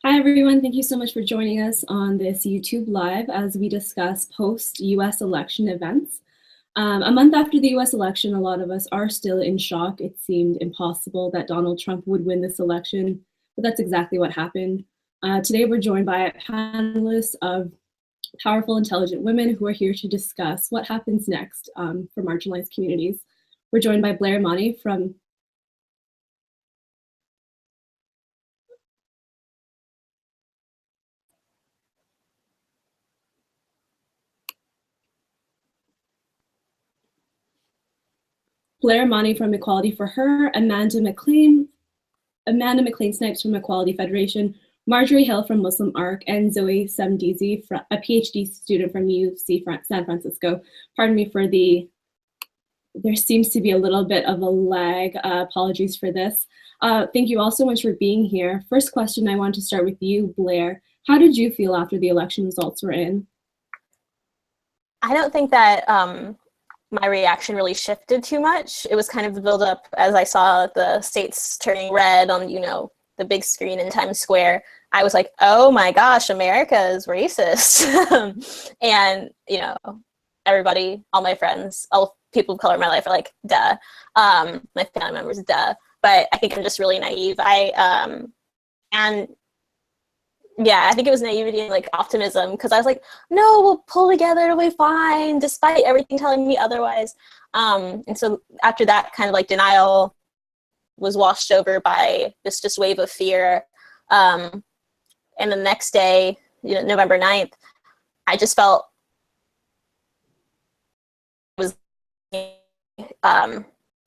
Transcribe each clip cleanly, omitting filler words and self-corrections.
Hi, everyone. Thank you so much for joining us on this YouTube Live as we discuss post-US election events. A month after the US election, a lot of us are still in shock. It seemed impossible that Donald Trump would win this election, but that's exactly what happened. Today, we're joined by a panelist of powerful, intelligent women who are here to discuss what happens next for marginalized communities. We're joined by Blair Monty from Equality for Her, Amanda McLean Snipes from Equality Federation, Marjorie Hill from Muslim Arc, and Zoe Samdizi, a PhD student from UC San Francisco. Pardon me for there seems to be a little bit of a lag. Apologies for this. Thank you all so much for being here. First question, I want to start with you, Blair. How did you feel after the election results were in? I don't think that my reaction really shifted too much. It was kind of the build-up as I saw the states turning red on, the big screen in Times Square. I was like, oh my gosh, America is racist. And, everybody, all my friends, all people of color in my life are like, duh. My family members, duh. But I think I'm just really naive. I think it was naivety and optimism, because I was like, no, we'll pull together, it'll be fine, despite everything telling me otherwise. And so after that, kind of denial was washed over by this just wave of fear. And the next day, November 9th, I just felt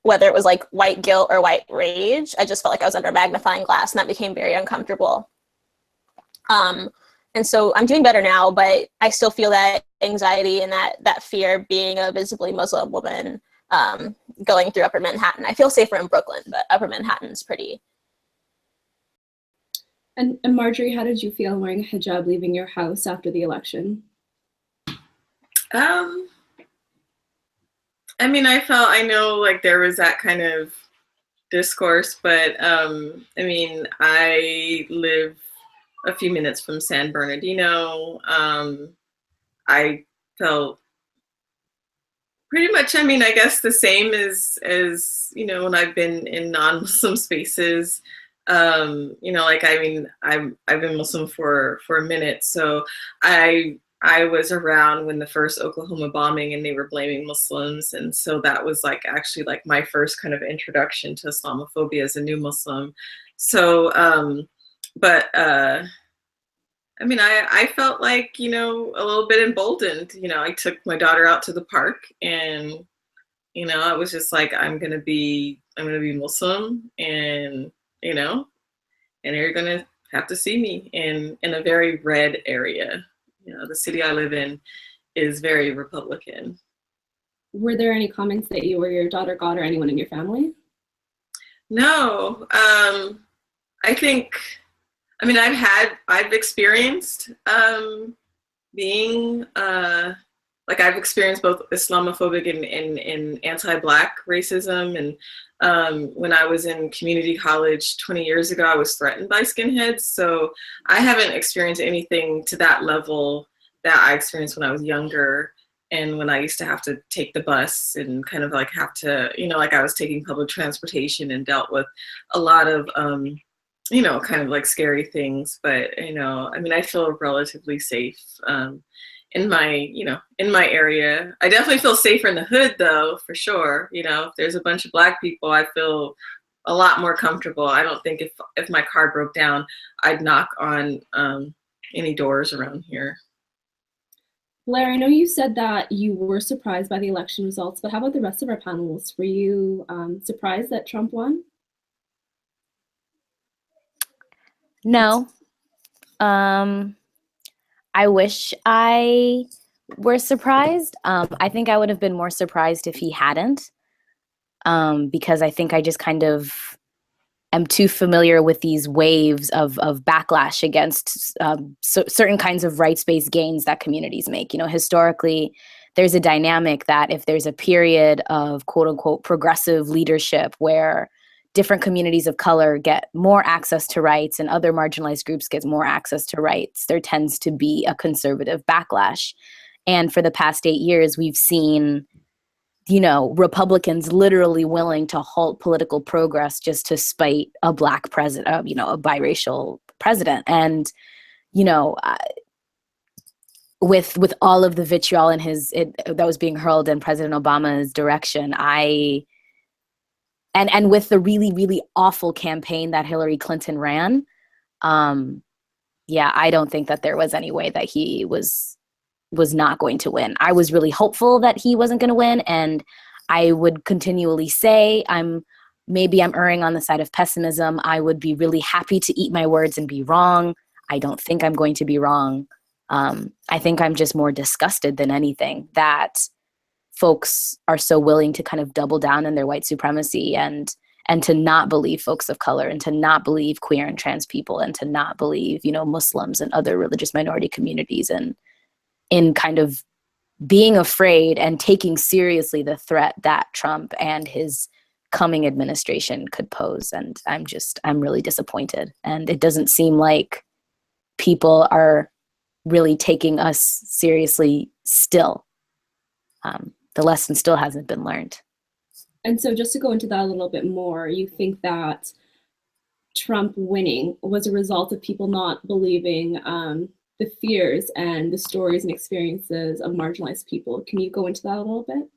whether it was white guilt or white rage, I just felt like I was under a magnifying glass, and that became very uncomfortable. And so I'm doing better now, but I still feel that anxiety and that fear being a visibly Muslim woman going through Upper Manhattan. I feel safer in Brooklyn, but Upper Manhattan's pretty. And Marjorie, how did you feel wearing a hijab leaving your house after the election? I know there was that kind of discourse, but I live a few minutes from San Bernardino. I felt pretty much, I guess the same as when I've been in non-Muslim spaces. I've been Muslim for a minute, so I was around when the first Oklahoma bombing and they were blaming Muslims, and so that was actually my first kind of introduction to Islamophobia as a new Muslim. So I felt a little bit emboldened. I took my daughter out to the park, and I was just I'm gonna be Muslim, and and you're gonna have to see me in a very red area. The city I live in is very Republican. Were there any comments that you or your daughter got, or anyone in your family? No, I think. I've experienced being I've experienced both Islamophobic and anti-Black racism. And when I was in community college 20 years ago, I was threatened by skinheads. So I haven't experienced anything to that level that I experienced when I was younger. And when I used to have to take the bus and kind of have to, I was taking public transportation and dealt with a lot of, kind of scary things, but I feel relatively safe in my area. I definitely feel safer in the hood, though, for sure. If there's a bunch of Black people, I feel a lot more comfortable. I don't think if my car broke down, I'd knock on any doors around here. Blair, I know you said that you were surprised by the election results, but how about the rest of our panelists? Were you surprised that Trump won? No. I wish I were surprised. I think I would have been more surprised if he hadn't, because I think I just kind of am too familiar with these waves of backlash against certain kinds of rights-based gains that communities make. Historically, there's a dynamic that if there's a period of quote-unquote progressive leadership where different communities of color get more access to rights and other marginalized groups get more access to rights, there tends to be a conservative backlash. And for the past 8 years, we've seen, you know, Republicans literally willing to halt political progress just to spite a Black president, you know, a biracial president. And, you know, with all of the vitriol in that was being hurled in President Obama's direction, and with the really, really awful campaign that Hillary Clinton ran, yeah, I don't think that there was any way that he was not going to win. I was really hopeful that he wasn't going to win, and I would continually say maybe I'm erring on the side of pessimism. I would be really happy to eat my words and be wrong. I don't think I'm going to be wrong. I think I'm just more disgusted than anything that folks are so willing to kind of double down in their white supremacy and to not believe folks of color, and to not believe queer and trans people, and to not believe, you know, Muslims and other religious minority communities, and in kind of being afraid and taking seriously the threat that Trump and his coming administration could pose. And I'm really disappointed. And it doesn't seem like people are really taking us seriously still. The lesson still hasn't been learned. And so just to go into that a little bit more, you think that Trump winning was a result of people not believing the fears and the stories and experiences of marginalized people. Can you go into that a little bit?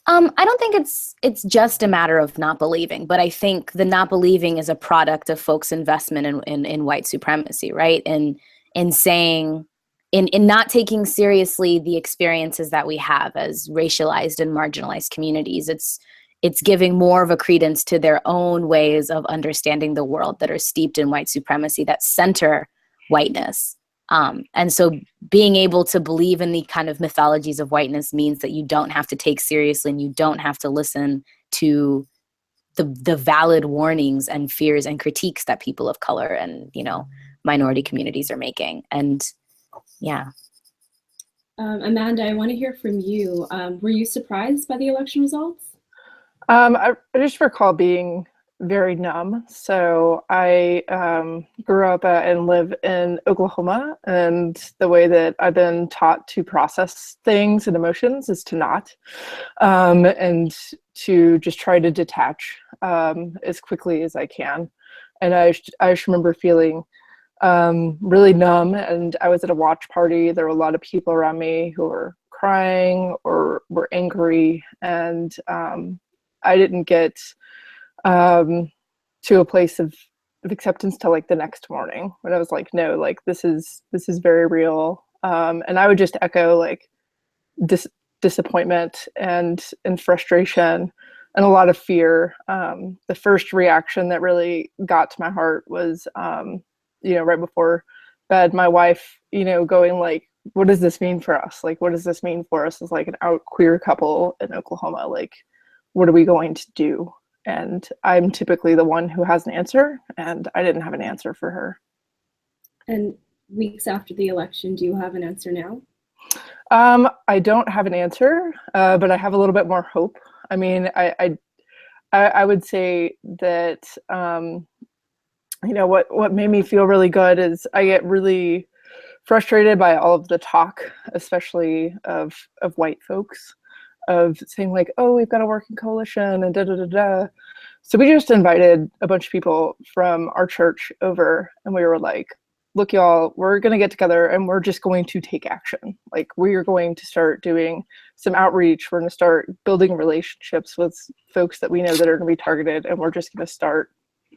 I don't think it's just a matter of not believing, but I think the not believing is a product of folks' investment in white supremacy, right? In saying, in not taking seriously the experiences that we have as racialized and marginalized communities. It's giving more of a credence to their own ways of understanding the world that are steeped in white supremacy, that center whiteness. And so being able to believe in the kind of mythologies of whiteness means that you don't have to take seriously, and you don't have to listen to the valid warnings and fears and critiques that people of color and, you know, minority communities are making. And yeah. Amanda, I want to hear from you. Were you surprised by the election results? I just recall being very numb. So I grew up and live in Oklahoma, and the way that I've been taught to process things and emotions is to not, and to just try to detach as quickly as I can. And I just remember feeling really numb, and I was at a watch party. There were a lot of people around me who were crying or were angry, and I didn't get to a place of acceptance till like the next morning, when I was like, no, like this is very real. And I would just echo like disappointment and frustration and a lot of fear. The first reaction that really got to my heart was, right before bed, my wife, going like, what does this mean for us? Like, what does this mean for us as like an out queer couple in Oklahoma? Like, what are we going to do? And I'm typically the one who has an answer, and I didn't have an answer for her. And weeks after the election, do you have an answer now? I don't have an answer, but I have a little bit more hope. I mean, I would say that, what made me feel really good is I get really frustrated by all of the talk, especially of white folks, of saying like, oh, we've got a working coalition and da da da da. So we just invited a bunch of people from our church over, and we were like, look, y'all, we're going to get together and we're just going to take action. Like, we are going to start doing some outreach. We're going to start building relationships with folks that we know that are going to be targeted, and we're just going to start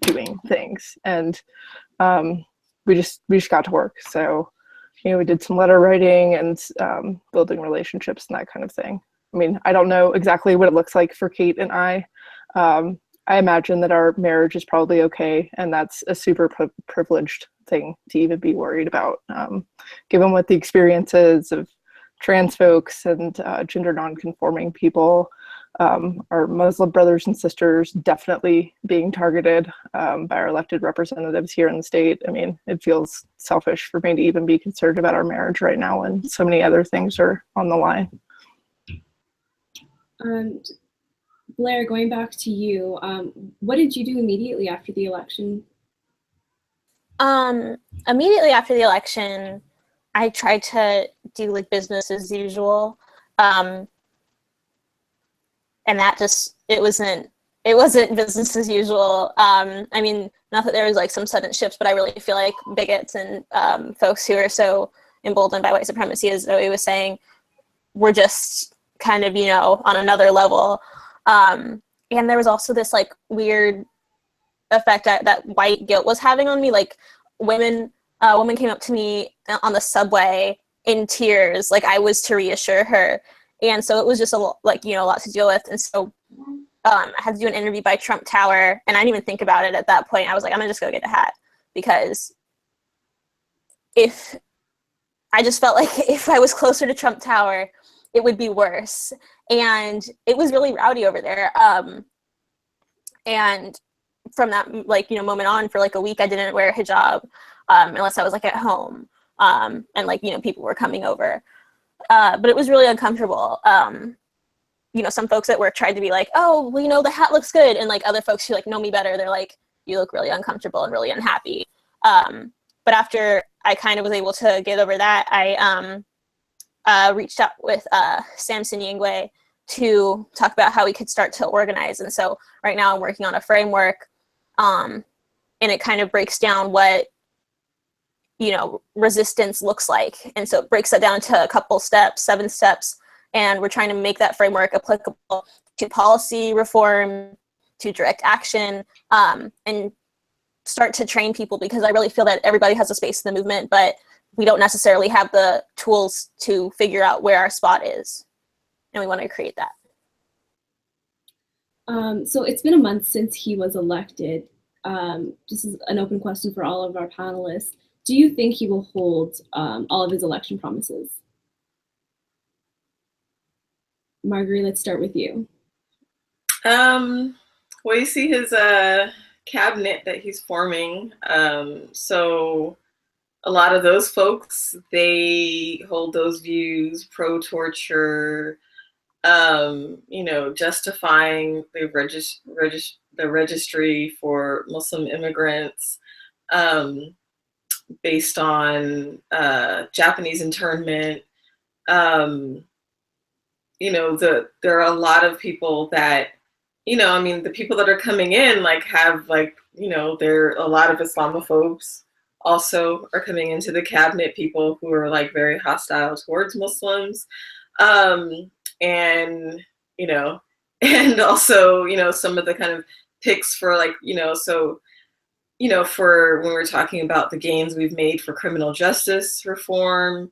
doing things. And we just got to work. So, we did some letter writing and building relationships and that kind of thing. I mean, I don't know exactly what it looks like for Kate and I. I imagine that our marriage is probably okay, and that's a super privileged thing to even be worried about, given what the experiences of trans folks and gender non-conforming people, our Muslim brothers and sisters definitely being targeted by our elected representatives here in the state. I mean, it feels selfish for me to even be concerned about our marriage right now when so many other things are on the line. Blair, going back to you, what did you do immediately after the election? Immediately after the election, I tried to do like business as usual. And that just, it wasn't business as usual. I mean, not that there was like some sudden shifts, but I really feel like bigots and folks who are so emboldened by white supremacy, as Zoe was saying, were just kind of, you know, on another level. And there was also this like weird effect that white guilt was having on me. Like women, a woman came up to me on the subway in tears, like I was to reassure her. And so it was just a lot to deal with. And so I had to do an interview by Trump Tower, and I didn't even think about it at that point. I was like, I'm gonna just go get a hat, because I just felt like if I was closer to Trump Tower, it would be worse. And it was really rowdy over there. And from that moment on, for like a week, I didn't wear a hijab unless I was like at home, and people were coming over. But it was really uncomfortable. Some folks at work tried to be like, oh, well, the hat looks good. And like other folks who like know me better, they're like, you look really uncomfortable and really unhappy. But after I kind of was able to get over that, I reached out with Samson Yingwe to talk about how we could start to organize. And so right now I'm working on a framework, and it kind of breaks down what resistance looks like. And so it breaks that down to a couple steps, 7 steps. And we're trying to make that framework applicable to policy reform, to direct action, and start to train people, because I really feel that everybody has a space in the movement, but we don't necessarily have the tools to figure out where our spot is. And we want to create that. So it's been a month since he was elected. This is an open question for all of our panelists. Do you think he will hold all of his election promises? Marguerite, let's start with you. Well, you see his cabinet that he's forming. So a lot of those folks, they hold those views, pro-torture, justifying the registry for Muslim immigrants, based on Japanese internment. There are a lot of people that, the people that are coming in, have, there are a lot of Islamophobes also are coming into the cabinet, people who are, very hostile towards Muslims. And also, some of the kind of picks for, for when we're talking about the gains we've made for criminal justice reform,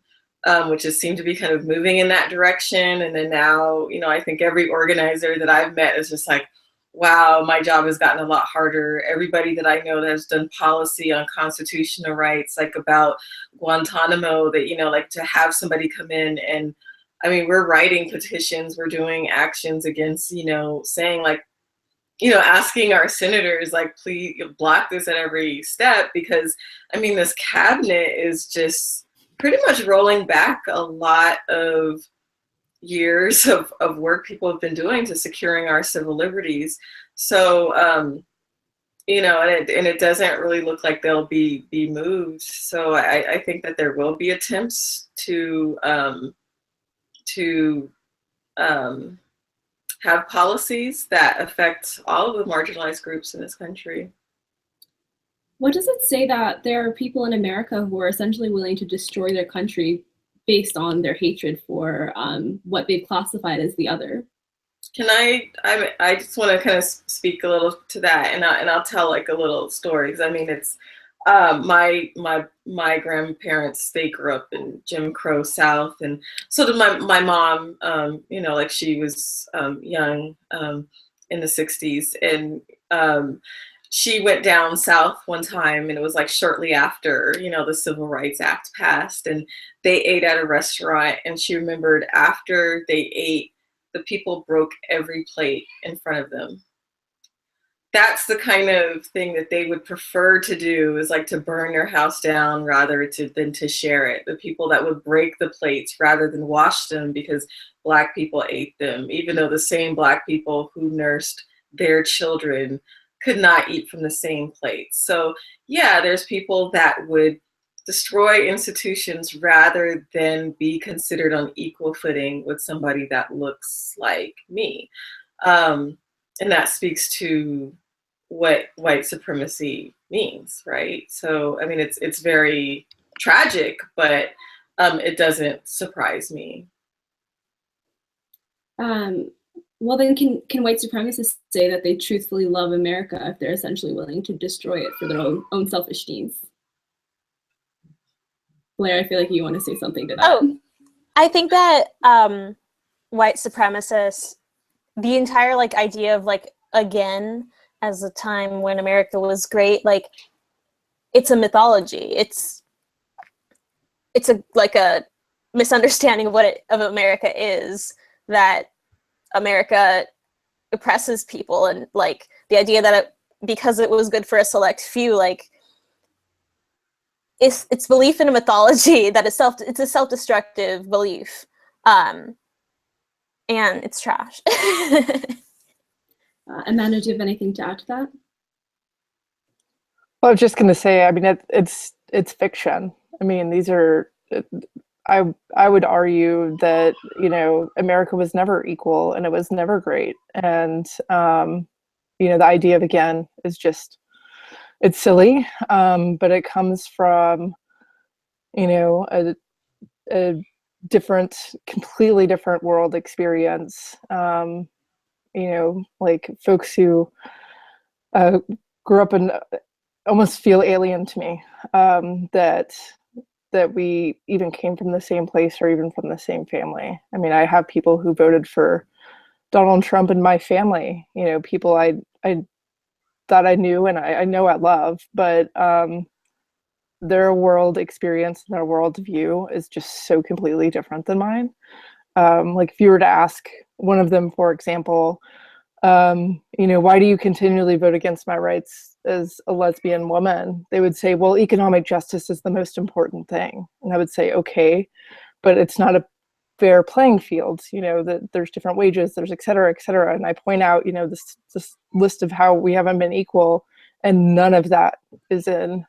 which has seemed to be kind of moving in that direction. And then now, I think every organizer that I've met is just like, wow, my job has gotten a lot harder. Everybody that I know that has done policy on constitutional rights, about Guantanamo, that, to have somebody come in and, we're writing petitions, we're doing actions against, saying asking our senators, please block this at every step, because, this cabinet is just pretty much rolling back a lot of years of work people have been doing to securing our civil liberties. So, and it doesn't really look like they'll be moved. So I think that there will be attempts to have policies that affect all of the marginalized groups in this country. What does it say that there are people in America who are essentially willing to destroy their country based on their hatred for what they've classified as the other? Can I just want to kind of speak a little to that, and I'll tell a little story, because it's my grandparents, they grew up in Jim Crow South, and so did my mom. She was young in the 60s, and she went down south one time, and it was shortly after the Civil Rights Act passed, and they ate at a restaurant, and she remembered after they ate, the people broke every plate in front of them. That's the kind of thing that they would prefer to do, is to burn their house down rather than to share it. The people that would break the plates rather than wash them, because Black people ate them, even though the same Black people who nursed their children could not eat from the same plate. So yeah, there's people that would destroy institutions rather than be considered on equal footing with somebody that looks like me. And that speaks to what white supremacy means, right? So, I mean, it's very tragic, but it doesn't surprise me. Well, then can white supremacists say that they truthfully love America if they're essentially willing to destroy it for their own selfish needs? Blair, I feel like you want to say something to that. Oh, I think that white supremacists, the entire like idea of like again as a time when America was great, like it's a mythology. It's a like a misunderstanding of of America is, that America oppresses people, and like the idea that because it was good for a select few, like it's belief in a mythology that it's a self-destructive belief, and it's trash. Amanda, do you have anything to add to that? Well, I was just going to say, I mean, it's fiction. I mean, these are, I would argue that, you know, America was never equal and it was never great. And, you know, the idea of again is just, it's silly, but it comes from, you know, a different, completely different world experience. You know, like folks who grew up in almost feel alien to me, that we even came from the same place or even from the same family. I mean, I have people who voted for Donald Trump in my family, you know, people I thought I knew and I know I love, but their world experience and their world view is just so completely different than mine. Like if you were to ask one of them, for example, you know, why do you continually vote against my rights as a lesbian woman? They would say, well, economic justice is the most important thing. And I would say, okay, but it's not a fair playing field, you know, that there's different wages, there's et cetera, et cetera. And I point out, you know, this list of how we haven't been equal, and none of that is in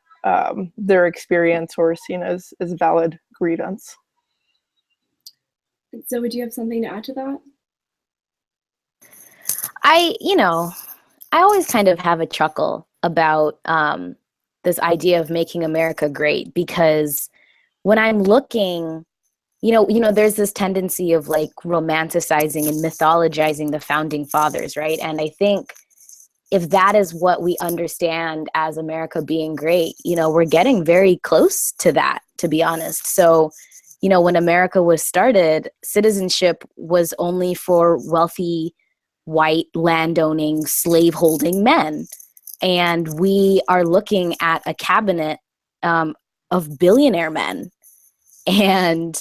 their experience or seen as valid grievance. So would you have something to add to that? I always kind of have a chuckle about this idea of making America great, because when I'm looking, you know, there's this tendency of like romanticizing and mythologizing the founding fathers, right? And I think if that is what we understand as America being great, you know, we're getting very close to that, to be honest. So, you know, when America was started, citizenship was only for wealthy, white, landowning, slave-holding men. And we are looking at a cabinet of billionaire men. And,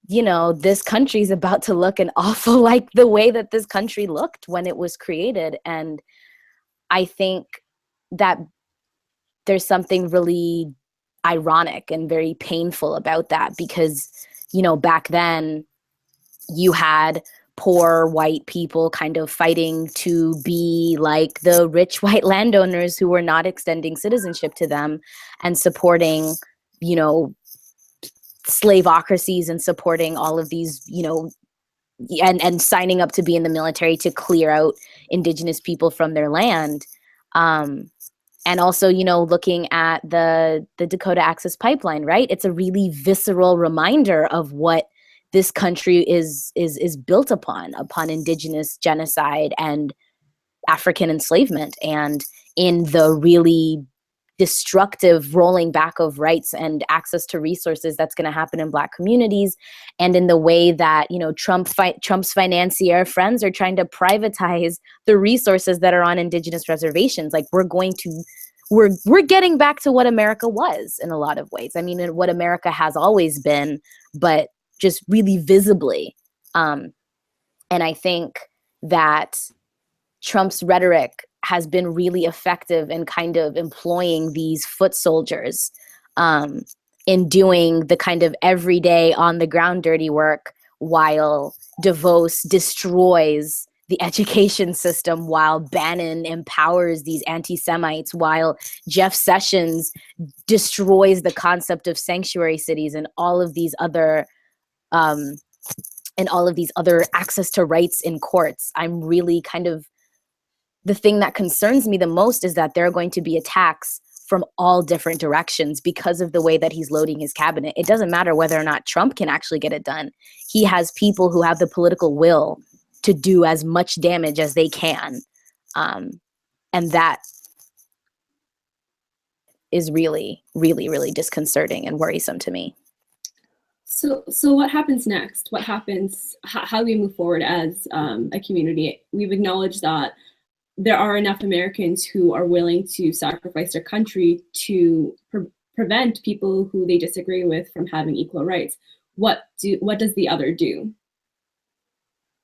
you know, this country is about to look an awful like the way that this country looked when it was created. And I think that there's something really ironic and very painful about that, because, you know, back then you had poor white people kind of fighting to be like the rich white landowners who were not extending citizenship to them and supporting, you know, slaveocracies and supporting all of these, you know, and signing up to be in the military to clear out indigenous people from their land. And also, you know, looking at the Dakota Access Pipeline, right? It's a really visceral reminder of what this country is built upon indigenous genocide and African enslavement, and in the really destructive rolling back of rights and access to resources that's going to happen in Black communities, and in the way that, you know, Trump's financier friends are trying to privatize the resources that are on indigenous reservations. Like we're getting back to what America was in a lot of ways. I mean, what America has always been, but just really visibly. And I think that Trump's rhetoric has been really effective in kind of employing these foot soldiers in doing the kind of everyday on the ground dirty work, while DeVos destroys the education system, while Bannon empowers these anti-Semites, while Jeff Sessions destroys the concept of sanctuary cities and all of these other access to rights in courts. I'm really the thing that concerns me the most is that there are going to be attacks from all different directions because of the way that he's loading his cabinet. It doesn't matter whether or not Trump can actually get it done. He has people who have the political will to do as much damage as they can. And that is really, really, really disconcerting and worrisome to me. So what happens next? What happens, how do we move forward as a community? We've acknowledged that there are enough Americans who are willing to sacrifice their country to prevent people who they disagree with from having equal rights. What does the other do?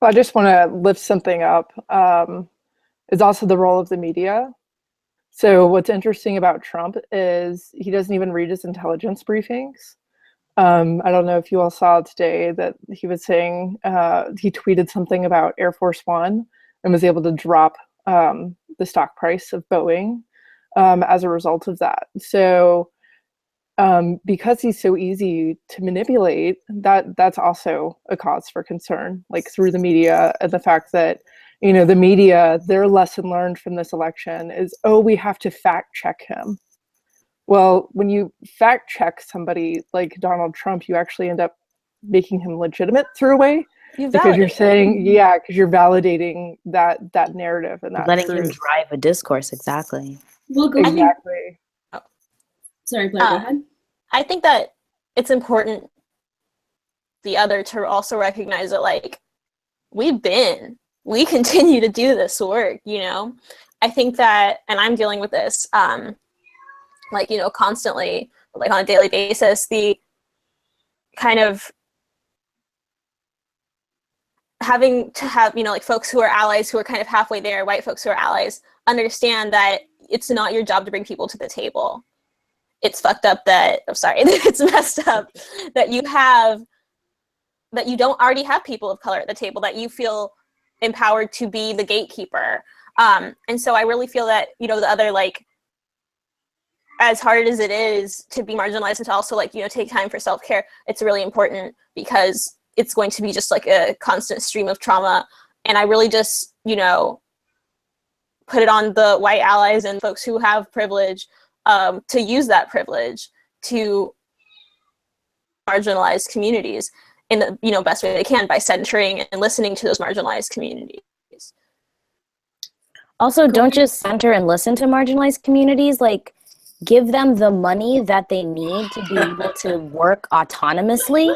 Well, I just want to lift something up. It's also the role of the media. So what's interesting about Trump is he doesn't even read his intelligence briefings. I don't know if you all saw today that he was saying, he tweeted something about Air Force One and was able to drop the stock price of Boeing as a result of that. So because he's so easy to manipulate, that's also a cause for concern, like through the media, and the fact that, you know, the media, their lesson learned from this election is, oh, we have to fact check him. Well, when you fact check somebody like Donald Trump, you actually end up making him legitimate through a way. Because you're saying, yeah, because you're validating that narrative and that letting truth. him drive a discourse, exactly. We'll go exactly. Sorry, Blair, go ahead. I think that it's important the other to also recognize that, like, we continue to do this work, you know? I think that, and I'm dealing with this, like, you know, constantly, like on a daily basis, the kind of having to have, you know, like folks who are allies, who are kind of halfway there, white folks who are allies, understand that it's not your job to bring people to the table. It's fucked up that, it's messed up that you don't already have people of color at the table, that you feel empowered to be the gatekeeper. And so I really feel that, you know, the other, like, as hard as it is to be marginalized and to also, like, you know, take time for self-care, it's really important because it's going to be just like a constant stream of trauma. And I really just, you know, put it on the white allies and folks who have privilege to use that privilege to marginalize communities in the, you know, best way they can by centering and listening to those marginalized communities. Also, don't just center and listen to marginalized communities, like, give them the money that they need to be able to work autonomously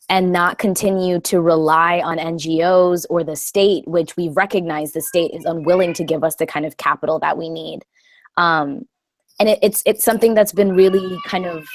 and not continue to rely on NGOs or the state, which we've recognized the state is unwilling to give us the kind of capital that we need. And it's something that's been really kind of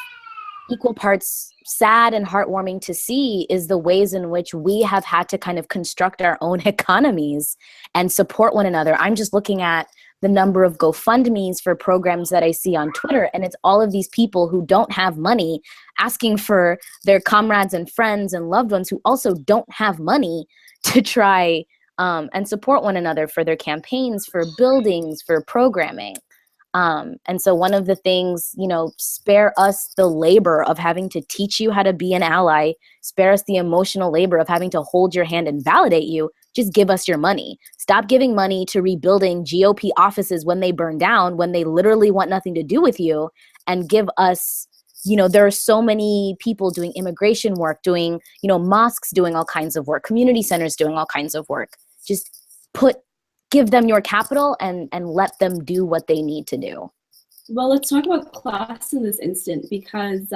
equal parts sad and heartwarming to see, is the ways in which we have had to kind of construct our own economies and support one another. I'm just looking at the number of GoFundMes for programs that I see on Twitter, and it's all of these people who don't have money asking for their comrades and friends and loved ones who also don't have money to try and support one another for their campaigns, for buildings, for programming. And so one of the things, you know, spare us the labor of having to teach you how to be an ally, spare us the emotional labor of having to hold your hand and validate you. Just give us your money. Stop giving money to rebuilding GOP offices when they burn down, when they literally want nothing to do with you, and give us, you know, there are so many people doing immigration work, doing, you know, mosques doing all kinds of work, community centers doing all kinds of work. Just give them your capital and let them do what they need to do. Well, let's talk about class in this instant, because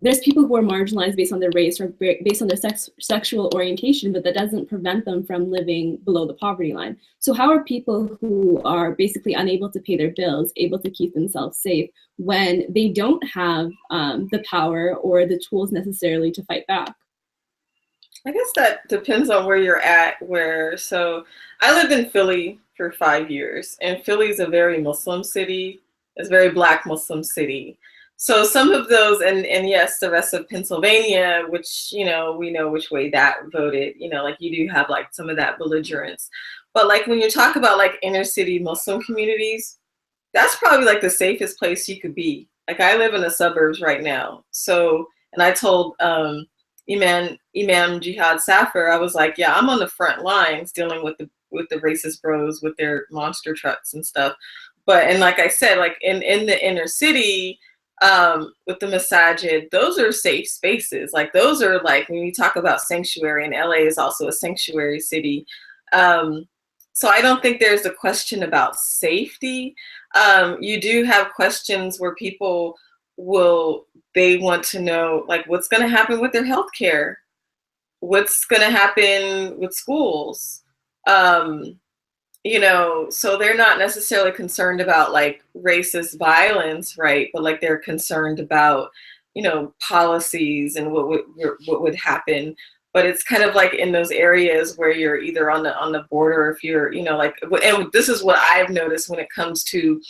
there's people who are marginalized based on their race or based on their sexual orientation, but that doesn't prevent them from living below the poverty line. So how are people who are basically unable to pay their bills able to keep themselves safe when they don't have the power or the tools necessarily to fight back? I guess that depends on where you're at. So I lived in Philly for 5 years, and Philly is a very Muslim city. It's a very Black Muslim city. So some of those, and yes, the rest of Pennsylvania, which, you know, we know which way that voted, you know, like you do have like some of that belligerence. But like when you talk about like inner city Muslim communities, that's probably like the safest place you could be. Like I live in the suburbs right now. So, and I told Imam Jihad Safar, I was like, yeah, I'm on the front lines dealing with the racist bros with their monster trucks and stuff. But, and like I said, like in the inner city, with the masajid, those are safe spaces. Like those are like, when you talk about sanctuary, and LA is also a sanctuary city. So I don't think there's a question about safety. You do have questions where people they want to know like what's going to happen with their healthcare, what's going to happen with schools. You know, so they're not necessarily concerned about like racist violence, right? But like they're concerned about, you know, policies and what would happen. But it's kind of like in those areas where you're either on the border, if you're, you know, like, and this is what I've noticed when it comes to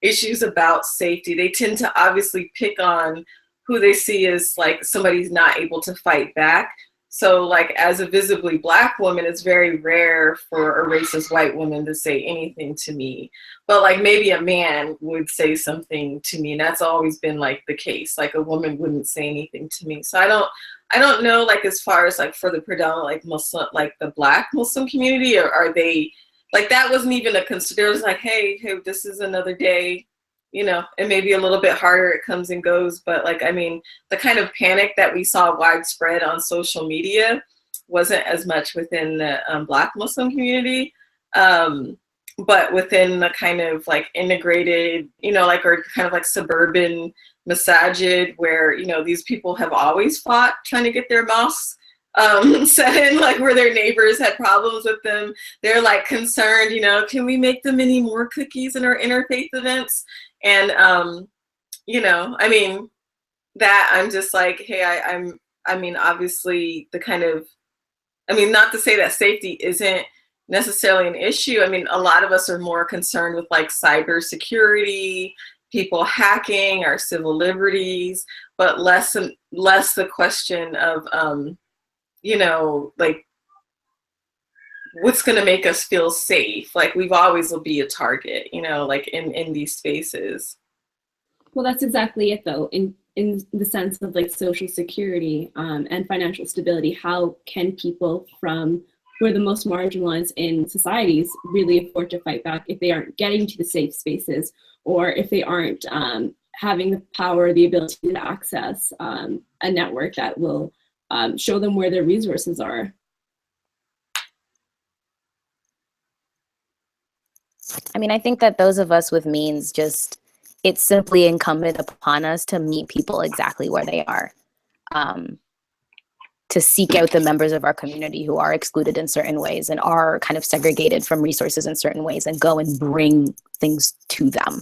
issues about safety. They tend to obviously pick on who they see as like somebody's not able to fight back. So like as a visibly Black woman, it's very rare for a racist white woman to say anything to me. But like maybe a man would say something to me, and that's always been like the case. Like a woman wouldn't say anything to me. So I don't know, like as far as like for the predominant like Muslim, like the Black Muslim community, or are they like that wasn't even a consider. It was like, hey, this is another day, you know, it may be a little bit harder, it comes and goes, but like, I mean, the kind of panic that we saw widespread on social media wasn't as much within the Black Muslim community, but within the kind of like integrated, you know, like, or kind of like suburban masajid where, you know, these people have always fought trying to get their mosques set in, like where their neighbors had problems with them. They're like concerned, you know, can we make them any more cookies in our interfaith events? And, you know, I mean, that I'm just like, hey, I mean, obviously the kind of, I mean, not to say that safety isn't necessarily an issue. I mean, a lot of us are more concerned with like cybersecurity, people hacking our civil liberties, but less the question of, you know, like what's going to make us feel safe. Like we've always will be a target, you know, like in these spaces. Well, that's exactly it though. In the sense of like social security and financial stability, how can people from who are the most marginalized in societies really afford to fight back if they aren't getting to the safe spaces, or if they aren't having the power, the ability to access a network that will show them where their resources are? I mean, I think that those of us with means, just it's simply incumbent upon us to meet people exactly where they are, to seek out the members of our community who are excluded in certain ways and are kind of segregated from resources in certain ways, and go and bring things to them.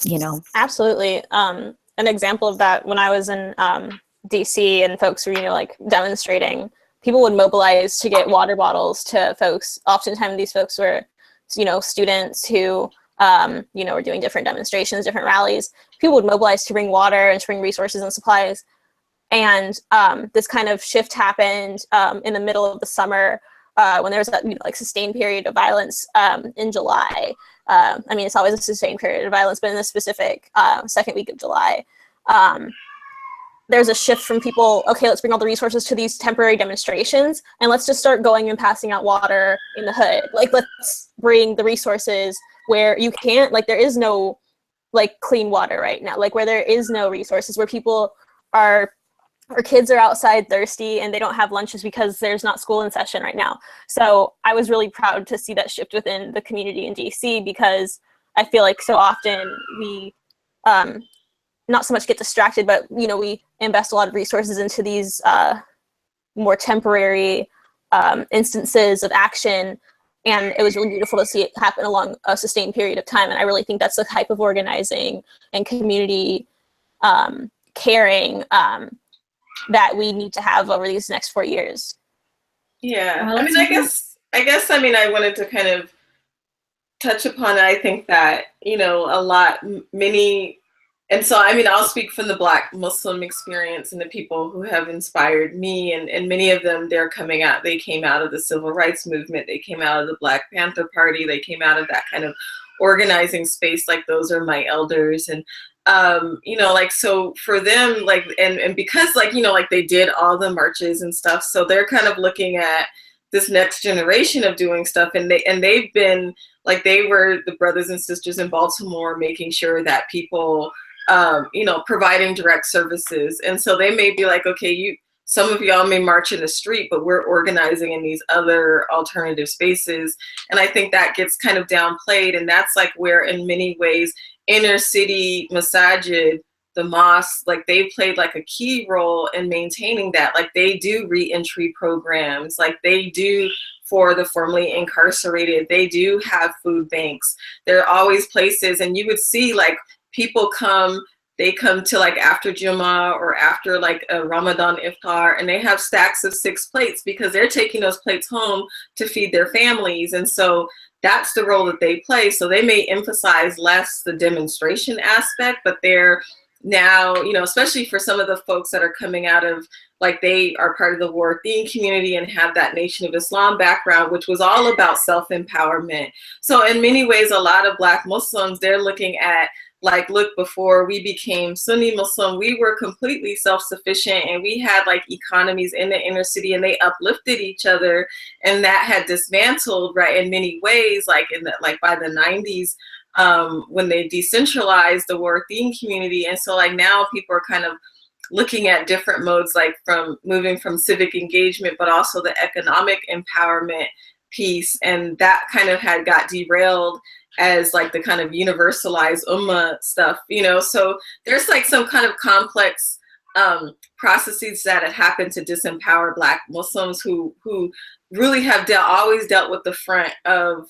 You know? Absolutely. An example of that, when I was in DC and folks were, you know, like demonstrating, people would mobilize to get water bottles to folks. Oftentimes these folks were, you know, students who, you know, were doing different demonstrations, different rallies. People would mobilize to bring water and to bring resources and supplies. And this kind of shift happened in the middle of the summer when there was a, you know, like sustained period of violence in July. I mean, it's always a sustained period of violence, but in this specific second week of July, there's a shift from people, okay, let's bring all the resources to these temporary demonstrations, and let's just start going and passing out water in the hood. Like, let's bring the resources where you can't, like, there is no, like, clean water right now, like, where there is no resources, where people are, or kids are outside thirsty and they don't have lunches because there's not school in session right now. So I was really proud to see that shift within the community in DC, because I feel like so often we, not so much get distracted, but, you know, we invest a lot of resources into these more temporary instances of action. And it was really beautiful to see it happen along a sustained period of time. And I really think that's the type of organizing and community caring that we need to have over these next 4 years. Yeah, I mean, I guess, I mean, I wanted to kind of touch upon it, I think that, you know, many, and so, I mean, I'll speak from the Black Muslim experience and the people who have inspired me, and many of them, they came out of the civil rights movement, they came out of the Black Panther Party, they came out of that kind of organizing space, like those are my elders. And you know, like, so for them, like, and because, like, you know, like they did all the marches and stuff, so they're kind of looking at this next generation of doing stuff, and they've been like, they were the brothers and sisters in Baltimore making sure that people, you know, providing direct services. And so they may be like, okay, some of y'all may march in the street, but we're organizing in these other alternative spaces. And I think that gets kind of downplayed, and that's like where, in many ways, inner city masajid, the mosques, like they played like a key role in maintaining that. Like they do reentry programs, like they do for the formerly incarcerated, they do have food banks. There are always places, and you would see like people they come to like after Jummah or after like a Ramadan iftar, and they have stacks of 6 plates because they're taking those plates home to feed their families. And so that's the role that they play. So they may emphasize less the demonstration aspect, but they're now, you know, especially for some of the folks that are coming out of, like, they are part of the Warthin community and have that Nation of Islam background, which was all about self-empowerment. So in many ways, a lot of Black Muslims, they're looking at, like, look, before we became Sunni Muslim, we were completely self-sufficient, and we had like economies in the inner city, and they uplifted each other, and that had dismantled, right, in many ways, like by the 90s, when they decentralized the Warthin community. And so like now people are kind of looking at different modes, like from moving from civic engagement, but also the economic empowerment piece, and that kind of got derailed as like the kind of universalized ummah stuff, you know. So there's like some kind of complex processes that have happened to disempower Black Muslims who really have always dealt with the front of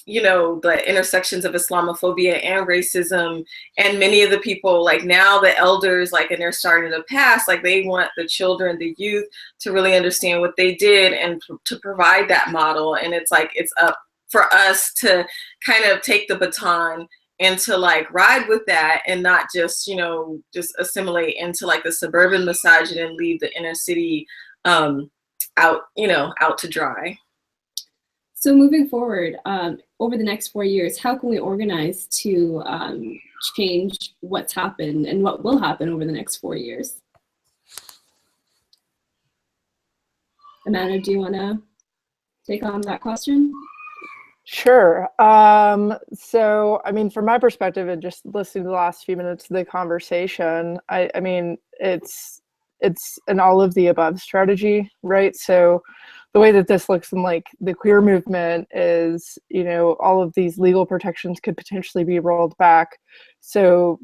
you know, the intersections of Islamophobia and racism. And many of the people, like now the elders, like, and they're starting to pass, like they want the children, the youth to really understand what they did and to provide that model. And it's like, it's up for us to kind of take the baton and to like ride with that, and not just, you know, just assimilate into like the suburban masajid and leave the inner city out, you know, out to dry. So moving forward, over the next 4 years, how can we organize to change what's happened and what will happen over the next 4 years? Amanda, do you want to take on that question? Sure. So, I mean, from my perspective, and just listening to the last few minutes of the conversation, I mean, it's an all of the above strategy, right? So the way that this looks in like the queer movement is, you know, all of these legal protections could potentially be rolled back. So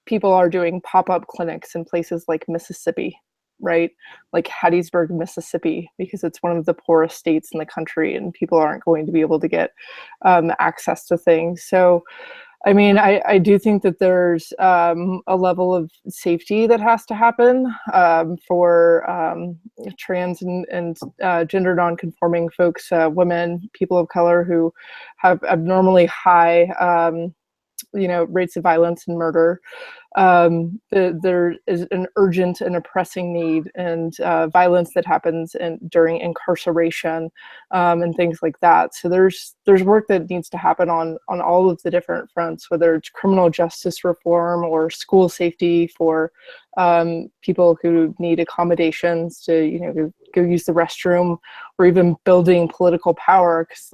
people are doing pop-up clinics in places like Mississippi, right? Like Hattiesburg, Mississippi, because it's one of the poorest states in the country, and people aren't going to be able to get access to things. So I mean, I do think that there's a level of safety that has to happen for trans and gender non-conforming folks, women, people of color who have abnormally high, you know, rates of violence and murder. There is an urgent and a pressing need, and violence that happens during incarceration and things like that. So there's work that needs to happen on all of the different fronts, whether it's criminal justice reform or school safety for people who need accommodations to, you know, go use the restroom, or even building political power. Because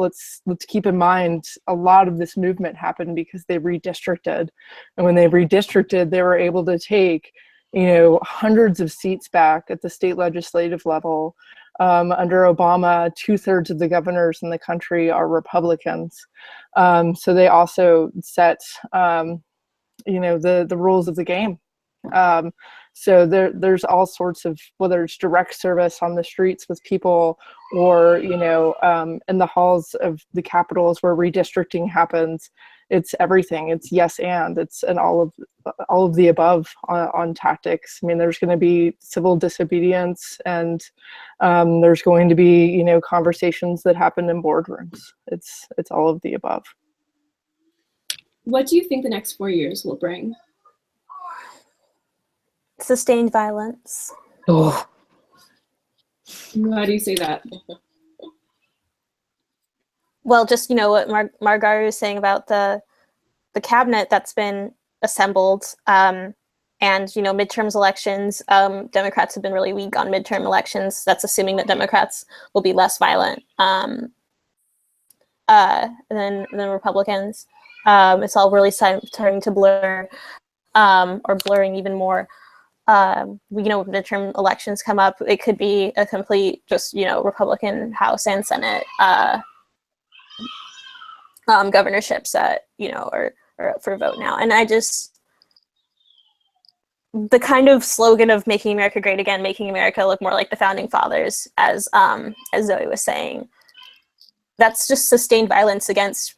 let's keep in mind, a lot of this movement happened because they redistricted, and when they redistricted, they were able to take, you know, hundreds of seats back at the state legislative level. Under Obama, 2/3 of the governors in the country are Republicans. So they also set, you know, the rules of the game. So there's all sorts of, whether it's direct service on the streets with people, or in the halls of the capitals where redistricting happens. It's everything. It's yes and it's an all of the above on tactics. I mean, there's going to be civil disobedience, and there's going to be conversations that happen in boardrooms. It's all of the above. What do you think the next 4 years will bring? Sustained violence. Oh. Why do you say that? Well, just what Margaret was saying about the cabinet that's been assembled, and midterms elections. Democrats have been really weak on midterm elections. That's assuming that Democrats will be less violent than Republicans. It's all really starting to blur, or blurring even more. Midterm elections come up, it could be a complete just Republican House and Senate governorships that are up for vote now. And the kind of slogan of making America great again, making America look more like the founding fathers, as Zoe was saying, that's just sustained violence against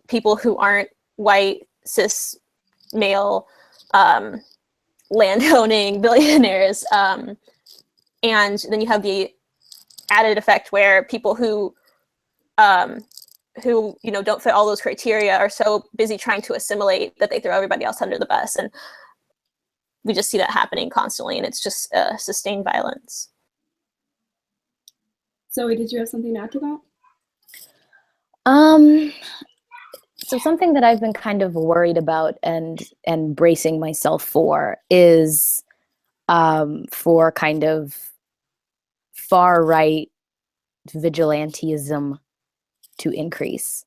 people who aren't white, cis, male, land-owning billionaires, and then you have the added effect where people who don't fit all those criteria are so busy trying to assimilate that they throw everybody else under the bus, and we just see that happening constantly, and it's just sustained violence. Zoe, did you have something to add to that? So something that I've been kind of worried about and bracing myself for is for kind of far right vigilantism to increase,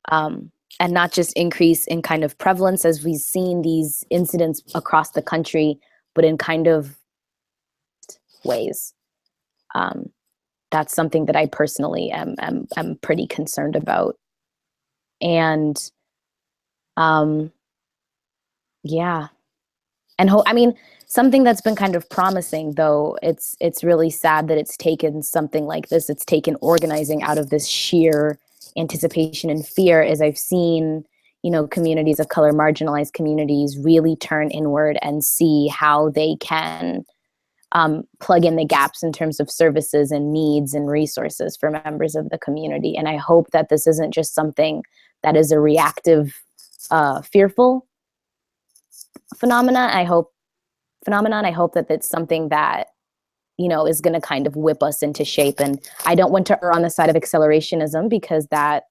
and not just increase in kind of prevalence as we've seen these incidents across the country, but in kind of ways. That's something that I personally am pretty concerned about. And yeah, and something that's been kind of promising, though it's really sad that it's taken something like this, it's taken organizing out of this sheer anticipation and fear, as I've seen communities of color, marginalized communities, really turn inward and see how they can plug in the gaps in terms of services and needs and resources for members of the community. And I hope that this isn't just something that is a reactive, fearful phenomenon. I hope that it's something that, is going to kind of whip us into shape. And I don't want to err on the side of accelerationism, because that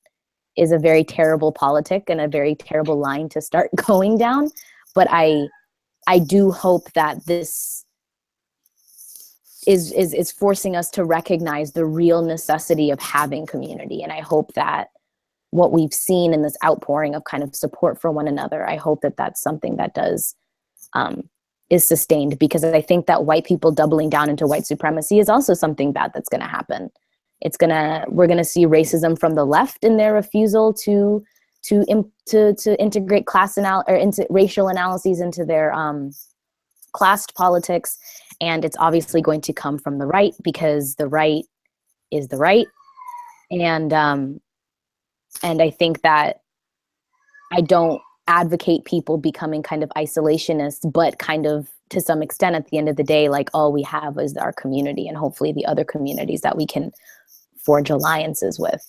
is a very terrible politic and a very terrible line to start going down. But I do hope that this is forcing us to recognize the real necessity of having community. And I hope that what we've seen in this outpouring of kind of support for one another, I hope that that's something that does is sustained, because I think that white people doubling down into white supremacy is also something bad that's going to happen. We're going to see racism from the left in their refusal to integrate into racial analyses into their classed politics, and it's obviously going to come from the right, because the right is the right. And I think that I don't advocate people becoming kind of isolationists, but kind of to some extent at the end of the day, like, all we have is our community, and hopefully the other communities that we can forge alliances with.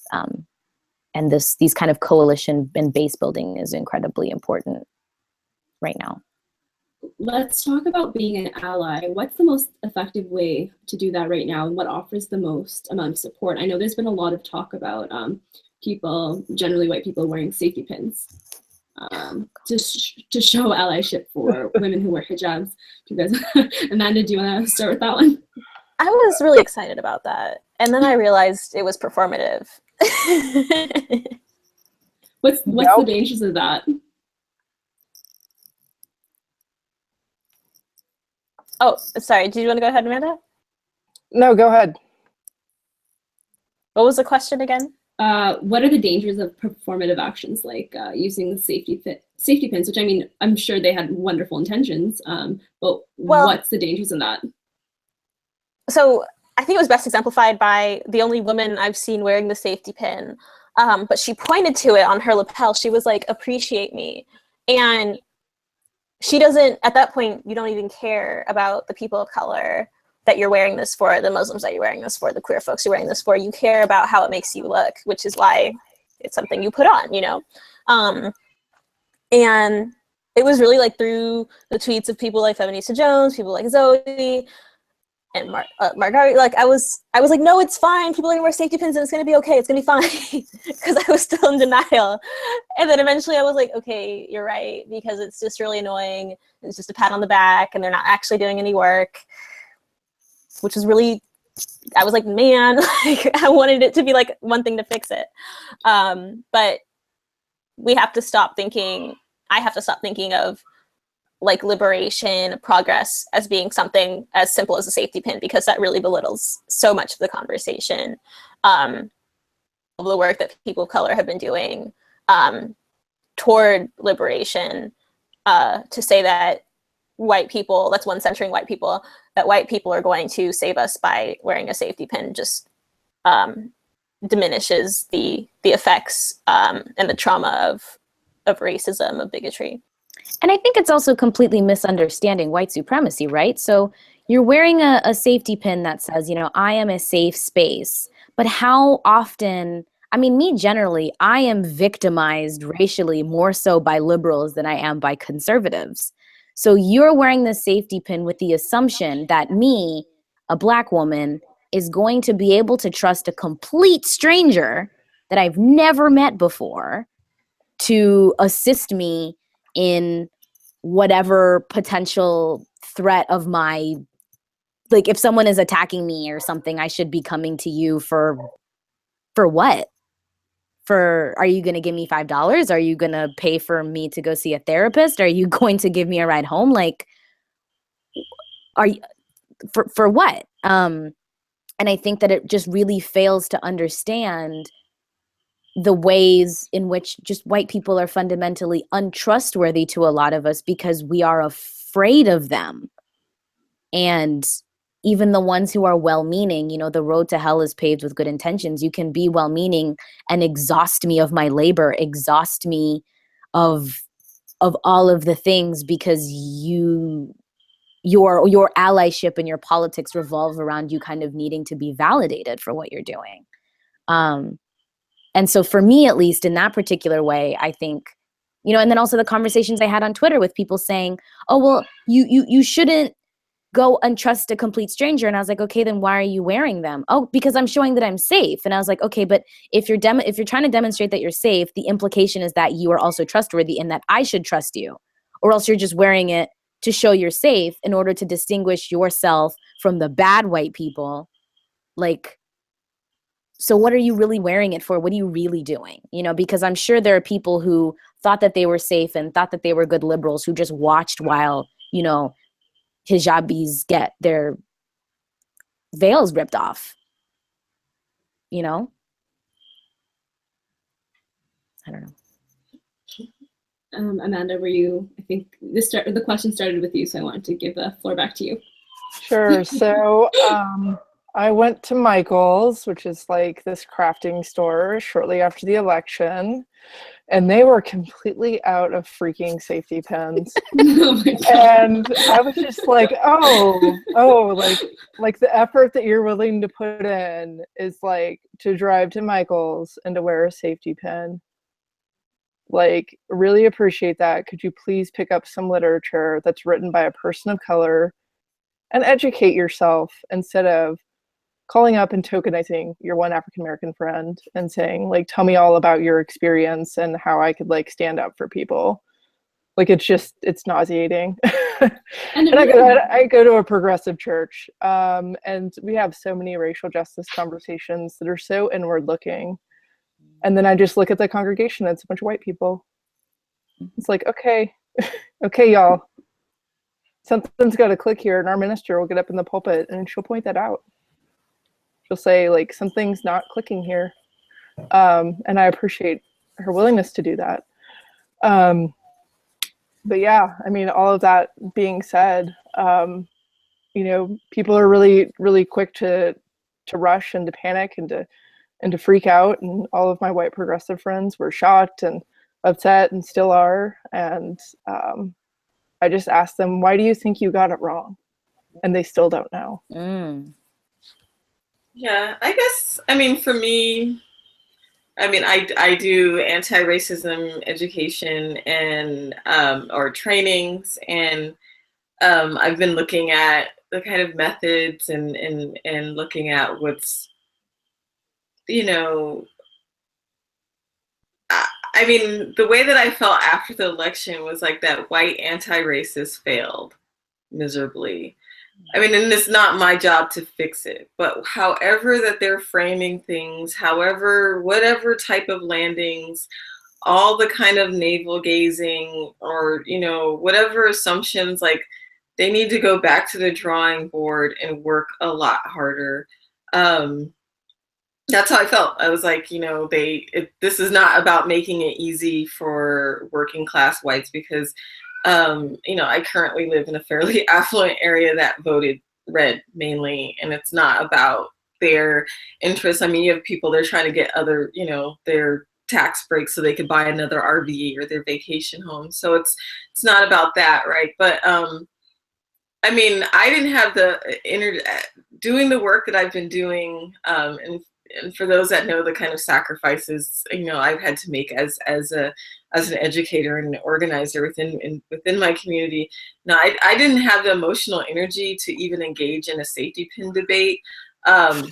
And these kind of coalition and base building is incredibly important right now. Let's talk about being an ally. What's the most effective way to do that right now, and what offers the most amount of support? I know there's been a lot of talk about people, generally white people, wearing safety pins to show allyship for women who wear hijabs. Do you guys, Amanda, do you want to start with that one? I was really excited about that, and then I realized it was performative. What's the dangers of that? Oh, sorry. Do you want to go ahead, Amanda? No, go ahead. What was the question again? what are the dangers of performative actions like using the safety pins, which I mean, I'm sure they had wonderful intentions, but Well, what's the dangers in that? So I think it was best exemplified by the only woman I've seen wearing the safety pin. But she pointed to it on her lapel. She was like, appreciate me. And she doesn't, at that point, you don't even care about the people of color that you're wearing this for, the Muslims that you're wearing this for, the queer folks you're wearing this for. You care about how it makes you look, which is why it's something you put on, you know? And it was really like through the tweets of people like Feminista Jones, people like Zoe, and Margaret, like I was like, no, it's fine. People are gonna wear safety pins and it's gonna be okay. It's gonna be fine, because I was still in denial. And then eventually I was like, okay, you're right, because it's just really annoying. It's just a pat on the back, and they're not actually doing any work, which is really. I was like, man, like, I wanted it to be like one thing to fix it, but we have to stop thinking. I have to stop thinking of like liberation, progress as being something as simple as a safety pin, because that really belittles so much of the conversation. Of the work that people of color have been doing toward liberation, to say that white people, that's one centering white people, that white people are going to save us by wearing a safety pin just diminishes the effects and the trauma of racism, of bigotry. And I think it's also completely misunderstanding white supremacy, right? So you're wearing a safety pin that says, you know, I am a safe space. But how often, I mean, me generally, I am victimized racially more so by liberals than I am by conservatives. So you're wearing the safety pin with the assumption that me, a Black woman, is going to be able to trust a complete stranger that I've never met before to assist me in whatever potential threat of my, like if someone is attacking me or something, I should be coming to you for what? Are you going to give me $5? Are you going to pay for me to go see a therapist? Are you going to give me a ride home? Like, are you, for what? And I think that it just really fails to understand the ways in which just white people are fundamentally untrustworthy to a lot of us because we are afraid of them. And even the ones who are well-meaning, you know, the road to hell is paved with good intentions. You can be well-meaning and exhaust me of my labor, exhaust me of all of the things because your allyship and your politics revolve around you kind of needing to be validated for what you're doing. And so for me, at least in that particular way, I think, you know, and then also the conversations I had on Twitter with people saying, oh, well, you shouldn't go and trust a complete stranger. And I was like, okay, then why are you wearing them? Oh, because I'm showing that I'm safe. And I was like, okay, but if you're trying to demonstrate that you're safe, the implication is that you are also trustworthy and that I should trust you, or else you're just wearing it to show you're safe in order to distinguish yourself from the bad white people. Like, so what are you really wearing it for? What are you really doing? You know, because I'm sure there are people who thought that they were safe and thought that they were good liberals who just watched while, you know, hijabis get their veils ripped off. You know? I don't know. Amanda, I think the question started with you, so I wanted to give the floor back to you. Sure. So I went to Michael's, which is like this crafting store, shortly after the election, and they were completely out of freaking safety pins. Oh my God. And I was just like, like the effort that you're willing to put in is like to drive to Michael's and to wear a safety pin. Like, really appreciate that. Could you please pick up some literature that's written by a person of color and educate yourself instead of calling up and tokenizing your one African-American friend and saying, like, tell me all about your experience and how I could like stand up for people. Like, it's nauseating. And I go to a progressive church, and we have so many racial justice conversations that are so inward looking. And then I just look at the congregation, and it's a bunch of white people. It's like, okay, okay, y'all. Something's got to click here, and our minister will get up in the pulpit and she'll point that out. She'll say, like, something's not clicking here. And I appreciate her willingness to do that. But yeah, I mean, all of that being said, you know, people are really, really quick to rush and to panic and to freak out. And all of my white progressive friends were shocked and upset and still are. And I just asked them, why do you think you got it wrong? And they still don't know. Yeah, I guess, I mean, for me, I mean, I do anti-racism education and or trainings, and I've been looking at the kind of methods and looking at what's, you know, I mean, the way that I felt after the election was like that white anti-racist failed miserably. I mean, and it's not my job to fix it, but however that they're framing things, however, whatever type of landings, all the kind of navel gazing or, you know, whatever assumptions, like they need to go back to the drawing board and work a lot harder. That's how I felt. I was like, you know, this is not about making it easy for working class whites because, you know, I currently live in a fairly affluent area that voted red mainly, and it's not about their interests. I mean, you have people, they're trying to get other, you know, their tax breaks so they could buy another RV or their vacation home. So it's not about that, right? But I mean, I didn't have the doing the work that I've been doing, and for those that know the kind of sacrifices, you know, I've had to make as an educator and an organizer within my community. No, I didn't have the emotional energy to even engage in a safety pin debate. I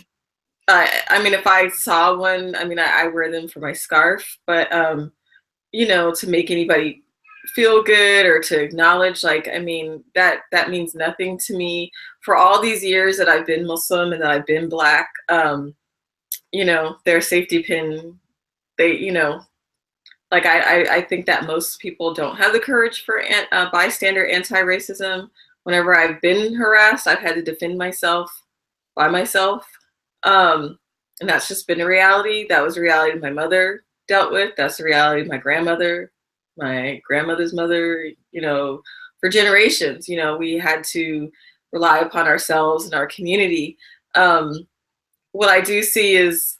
mean, if I saw one, I mean, I wear them for my scarf, but you know, to make anybody feel good or to acknowledge, like, I mean, that means nothing to me. For all these years that I've been Muslim and that I've been Black, you know, their safety pin, they, you know, like I think that most people don't have the courage for bystander anti-racism. Whenever I've been harassed, I've had to defend myself by myself. And that's just been a reality. That was a reality my mother dealt with. That's the reality of my grandmother's mother, you know, for generations. You know, we had to rely upon ourselves and our community. What I do see is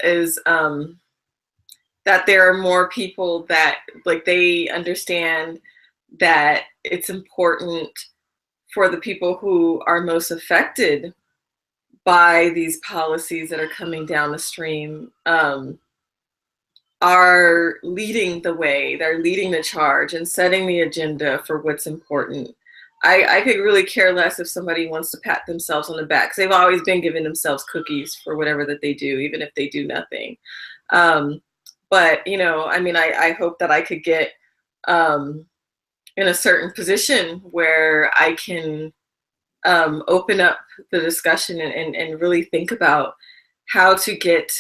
that there are more people that, like, they understand that it's important for the people who are most affected by these policies that are coming down the stream, are leading the way, they're leading the charge and setting the agenda for what's important. I could really care less if somebody wants to pat themselves on the back, because they've always been giving themselves cookies for whatever that they do, even if they do nothing. But, you know, I mean, I hope that I could get in a certain position where I can open up the discussion and really think about how to get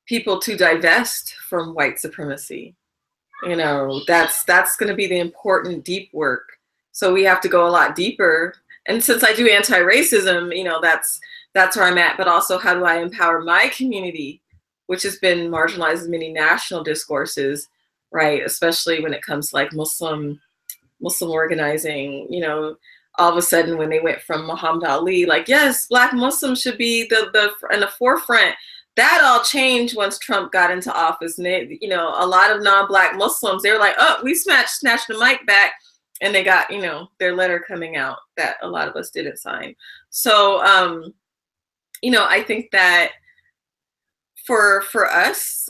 people to divest from white supremacy. You know, that's going to be the important deep work. So we have to go a lot deeper. And since I do anti-racism, you know, that's where I'm at. But also, how do I empower my community, which has been marginalized in many national discourses, right? Especially when it comes to like Muslim organizing. You know, all of a sudden when they went from Muhammad Ali, like, yes, Black Muslims should be in the forefront. That all changed once Trump got into office. And they, you know, a lot of non-Black Muslims, they were like, oh, we snatched the mic back. And they got, you know, their letter coming out that a lot of us didn't sign. So, you know, I think that for us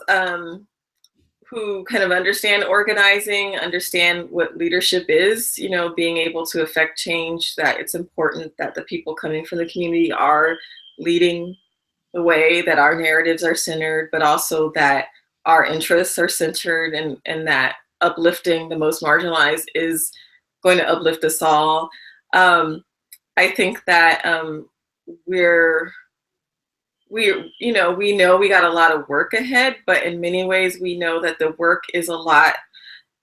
who kind of understand organizing, understand what leadership is, you know, being able to affect change, that it's important that the people coming from the community are leading the way, that our narratives are centered, but also that our interests are centered, and that uplifting the most marginalized is going to uplift us all. I think that you know, we know we got a lot of work ahead, but in many ways we know that the work is a lot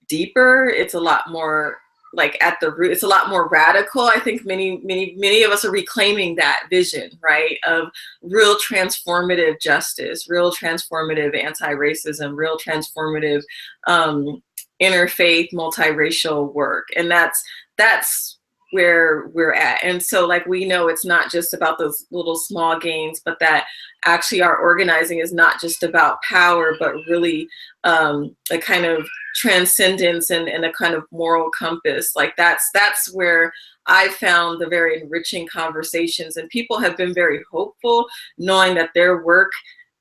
deeper. It's a lot more like at the root. It's a lot more radical. I think many of us are reclaiming that vision, right, of real transformative justice, real transformative anti-racism, real transformative interfaith multiracial work. And that's where we're at. And so like, we know it's not just about those little small gains, but that actually our organizing is not just about power, but really a kind of transcendence and a kind of moral compass. Like that's where I found the very enriching conversations, and people have been very hopeful, knowing that their work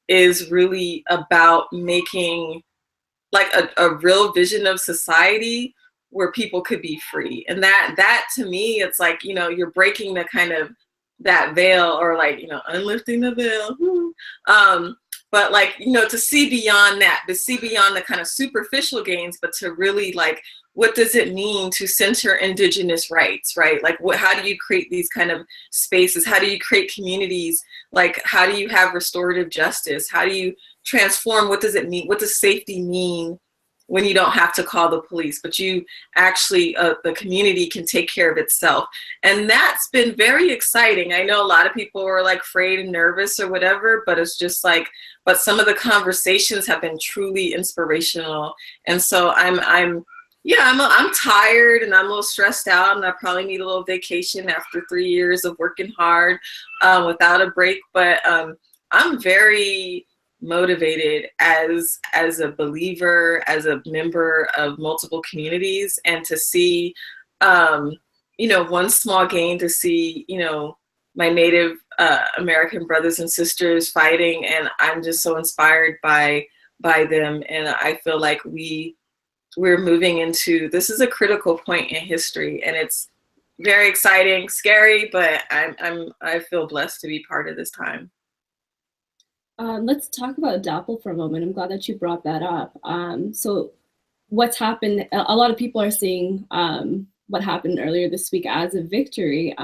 is really about making like a real vision of society where people could be free. And that to me, it's like, you know, you're breaking the kind of that veil, or like, you know, unlifting the veil. But like, you know, to see beyond that, to see beyond the kind of superficial gains, but to really like, what does it mean to center Indigenous rights, right? Like how do you create these kind of spaces? How do you create communities? Like, how do you have restorative justice? How do you transform? What does it mean? What does safety mean when you don't have to call the police, but you actually, the community can take care of itself? And that's been very exciting. I know a lot of people were like afraid and nervous or whatever, but it's just like, but some of the conversations have been truly inspirational. And so I'm tired and I'm a little stressed out, and I probably need a little vacation after 3 years of working hard without a break. But I'm very motivated as a believer, as a member of multiple communities, and to see, you know, one small gain, to see, you know, my Native American brothers and sisters fighting, and I'm just so inspired by them. And I feel like we're moving into, this is a critical point in history, and it's very exciting, scary, but I feel blessed to be part of this time. Let's talk about DAPL for a moment. I'm glad that you brought that up. So what's happened, a lot of people are seeing what happened earlier this week as a victory.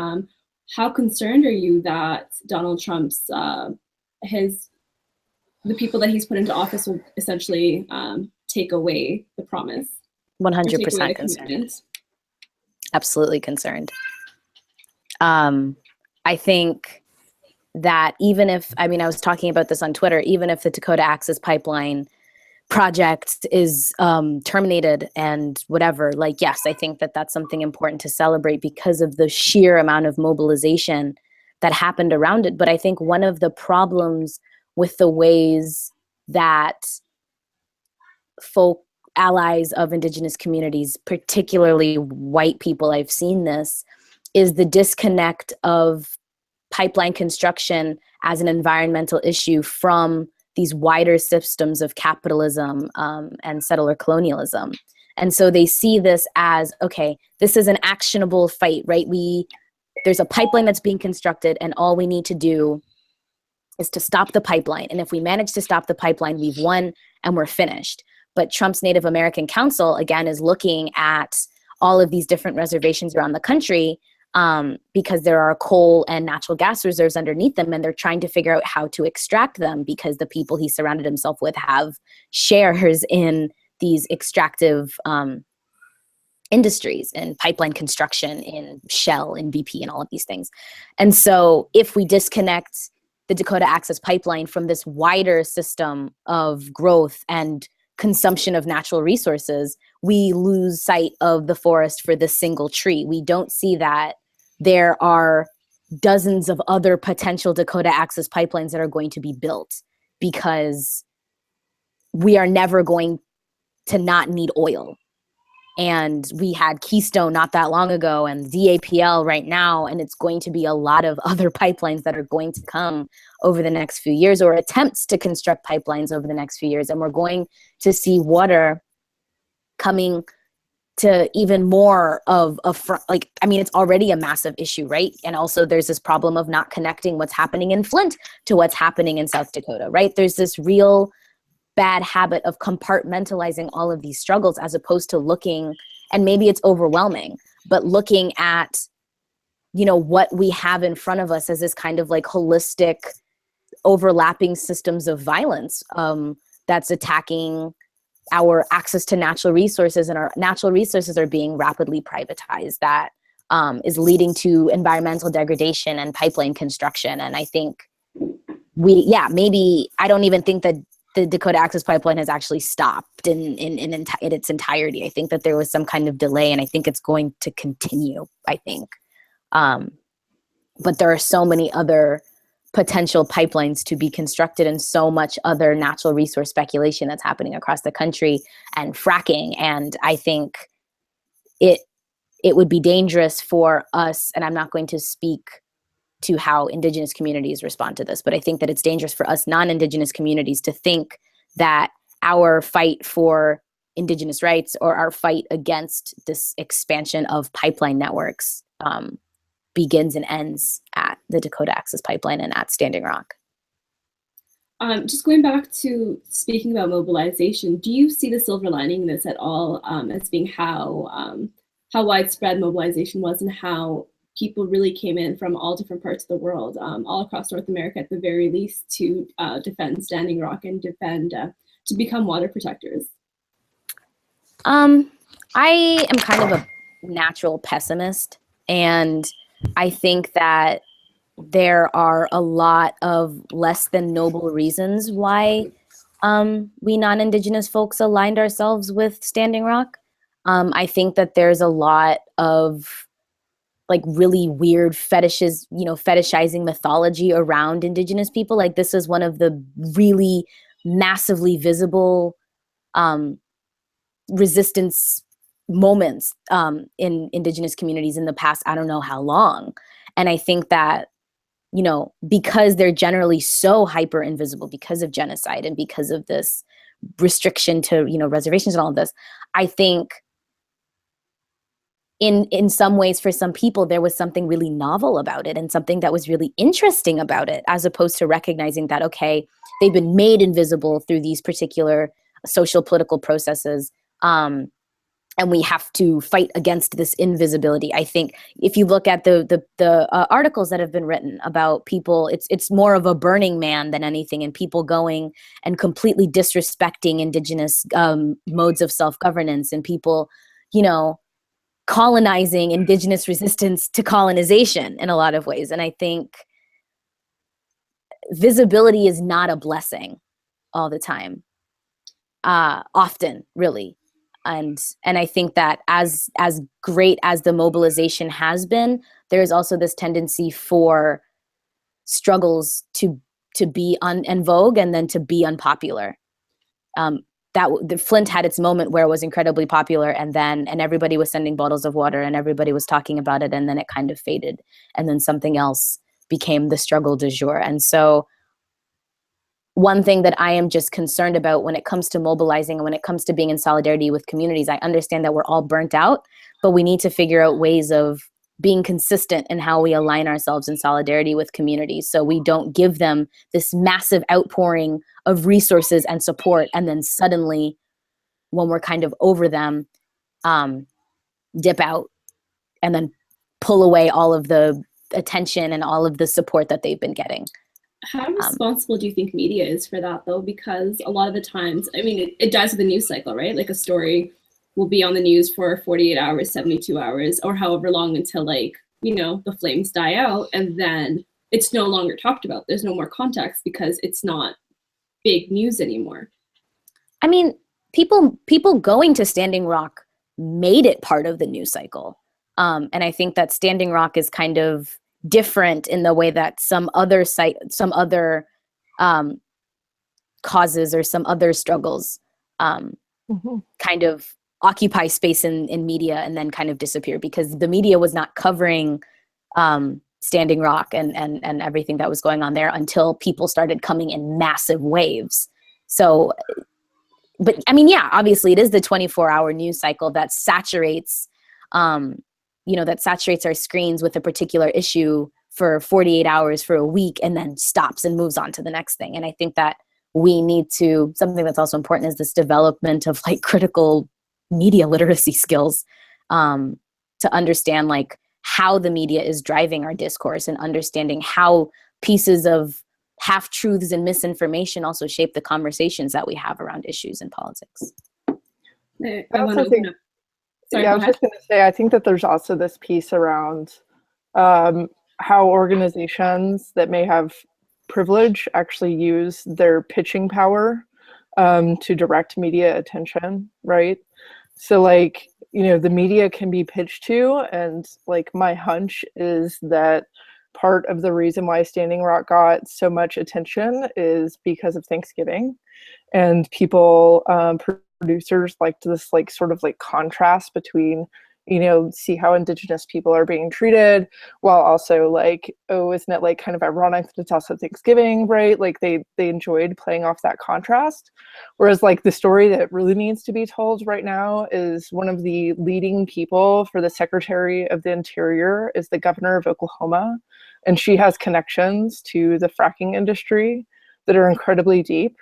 How concerned are you that Donald Trump's, the people that he's put into office will essentially take away the promise? 100% concerned. Absolutely concerned. I think that even if, I mean, I was talking about this on Twitter, even if the Dakota Access Pipeline project is terminated and whatever, like, yes, I think that that's something important to celebrate because of the sheer amount of mobilization that happened around it. But I think one of the problems with the ways that folk allies of Indigenous communities, particularly white people, I've seen this, is the disconnect of pipeline construction as an environmental issue from these wider systems of capitalism and settler colonialism. And so they see this as, okay, this is an actionable fight, right? There's a pipeline that's being constructed, and all we need to do is to stop the pipeline. And if we manage to stop the pipeline, we've won and we're finished. But Trump's Native American Council, again, is looking at all of these different reservations around the country because there are coal and natural gas reserves underneath them, and they're trying to figure out how to extract them because the people he surrounded himself with have shares in these extractive industries and pipeline construction in Shell and BP and all of these things. And so if we disconnect the Dakota Access Pipeline from this wider system of growth and consumption of natural resources, we lose sight of the forest for this single tree. We don't see that there are dozens of other potential Dakota Access pipelines that are going to be built, because we are never going to not need oil. And we had Keystone not that long ago, and DAPL right now, and it's going to be a lot of other pipelines that are going to come over the next few years, or attempts to construct pipelines over the next few years. And we're going to see water coming to even more of a like, I mean, it's already a massive issue, right? And also there's this problem of not connecting what's happening in Flint to what's happening in South Dakota, right? There's this real bad habit of compartmentalizing all of these struggles, as opposed to looking, and maybe it's overwhelming, but looking at, you know, what we have in front of us as this kind of like holistic overlapping systems of violence that's attacking our access to natural resources, and our natural resources are being rapidly privatized. That is leading to environmental degradation and pipeline construction. And I think maybe I don't even think that the Dakota Access Pipeline has actually stopped in its entirety. I think that there was some kind of delay, and I think it's going to continue, I think. But there are so many other potential pipelines to be constructed, and so much other natural resource speculation that's happening across the country, and fracking. And I think it would be dangerous for us, and I'm not going to speak to how Indigenous communities respond to this, but I think that it's dangerous for us non-Indigenous communities to think that our fight for Indigenous rights or our fight against this expansion of pipeline networks begins and ends at the Dakota Access Pipeline and at Standing Rock. Just going back to speaking about mobilization, do you see the silver lining in this at all, as being how widespread mobilization was, and how people really came in from all different parts of the world, all across North America at the very least, to defend Standing Rock and to become water protectors? I am kind of a natural pessimist, and I think that there are a lot of less than noble reasons why we non-Indigenous folks aligned ourselves with Standing Rock. I think that there's a lot of like really weird fetishes, fetishizing mythology around Indigenous people. Like, this is one of the really massively visible resistance moments in Indigenous communities in the past, I don't know how long. And I think that, because they're generally so hyper invisible because of genocide and because of this restriction to, reservations and all of this, I think in some ways, for some people, there was something really novel about it and something that was really interesting about it, as opposed to recognizing that, okay, they've been made invisible through these particular social political processes. And we have to fight against this invisibility. I think if you look at the articles that have been written about people, it's more of a Burning Man than anything, and people going and completely disrespecting Indigenous modes of self-governance, and people, colonizing Indigenous resistance to colonization in a lot of ways. And I think visibility is not a blessing all the time, often, really. And I think that as great as the mobilization has been, there is also this tendency for struggles to be en vogue and then to be unpopular. That the Flint had its moment where it was incredibly popular, and everybody was sending bottles of water and everybody was talking about it, and then it kind of faded, and then something else became the struggle du jour. And so one thing that I am just concerned about when it comes to mobilizing and when it comes to being in solidarity with communities, I understand that we're all burnt out, but we need to figure out ways of being consistent in how we align ourselves in solidarity with communities, so we don't give them this massive outpouring of resources and support, and then suddenly, when we're kind of over them, dip out and then pull away all of the attention and all of the support that they've been getting. How responsible do you think media is for that, though? Because a lot of the times, I mean, it does with the news cycle, right? Like, a story will be on the news for 48 hours, 72 hours, or however long until, like, the flames die out, and then it's no longer talked about. There's no more context because it's not big news anymore. I mean, people going to Standing Rock made it part of the news cycle. And I think that Standing Rock is kind of different in the way that some other causes or some other struggles kind of occupy space in media and then kind of disappear, because the media was not covering Standing Rock and everything that was going on there until people started coming in massive waves. So, but I mean, yeah, obviously it is the 24-hour news cycle that saturates, that saturates our screens with a particular issue for 48 hours, for a week, and then stops and moves on to the next thing. And I think that we need to, something that's also important is this development of like critical media literacy skills, to understand like how the media is driving our discourse, and understanding how pieces of half-truths and misinformation also shape the conversations that we have around issues in politics. I want to open up. Sorry, yeah, I was just going to say, I think that there's also this piece around how organizations that may have privilege actually use their pitching power to direct media attention, right? So like, you know, the media can be pitched to, and like my hunch is that part of the reason why Standing Rock got so much attention is because of Thanksgiving, and people, producers liked this like sort of like contrast between, you know, see how Indigenous people are being treated while also like, oh, isn't it like kind of ironic that it's also Thanksgiving, right? Like they enjoyed playing off that contrast. Whereas like the story that really needs to be told right now is one of the leading people for the Secretary of the Interior is the governor of Oklahoma, and she has connections to the fracking industry that are incredibly deep.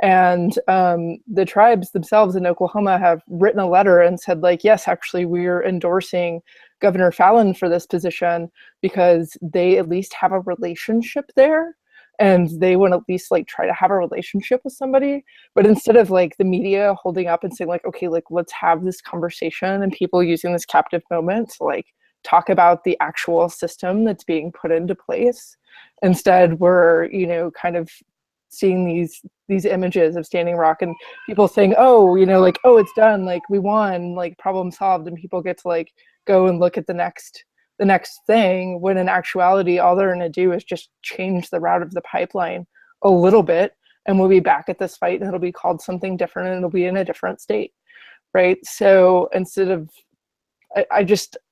And the tribes themselves in Oklahoma have written a letter and said, like, yes, actually, we're endorsing Governor Fallon for this position because they at least have a relationship there, and they want to at least like try to have a relationship with somebody. But instead of like the media holding up and saying like, okay, like let's have this conversation, and people using this captive moment to like talk about the actual system that's being put into place, instead we're, you know, kind of seeing these images of Standing Rock and people saying, oh, you know, like, oh, it's done, like we won, like problem solved, and people get to like go and look at the next thing, when in actuality all they're going to do is just change the route of the pipeline a little bit, and we'll be back at this fight and it'll be called something different and it'll be in a different state, right? So instead of,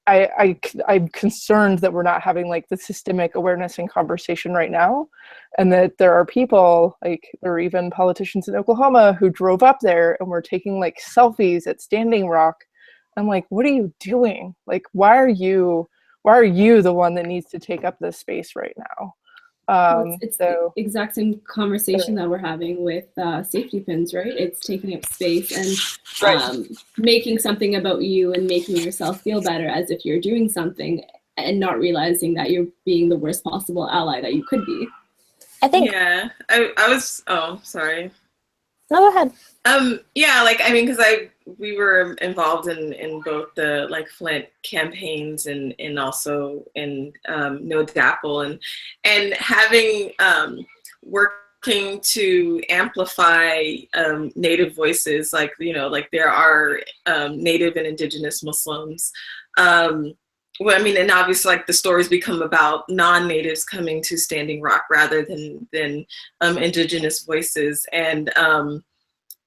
I'm concerned that we're not having like the systemic awareness and conversation right now, and that there are people, like there are even politicians in Oklahoma who drove up there and were taking like selfies at Standing Rock. I'm like, what are you doing? Like, why are you the one that needs to take up this space right now? It's the exact same conversation that we're having with safety pins, right? It's taking up space and making something about you and making yourself feel better as if you're doing something, and not realizing that you're being the worst possible ally that you could be. I think. Yeah, I was. Oh, sorry. No, go ahead. Yeah, like I mean, because we were involved in both the like Flint campaigns and also in No DAPL, and having working to amplify Native voices, like, you know, like there are Native and Indigenous Muslims. Well, I mean, and obviously, like the stories become about non-natives coming to Standing Rock rather than Indigenous voices, and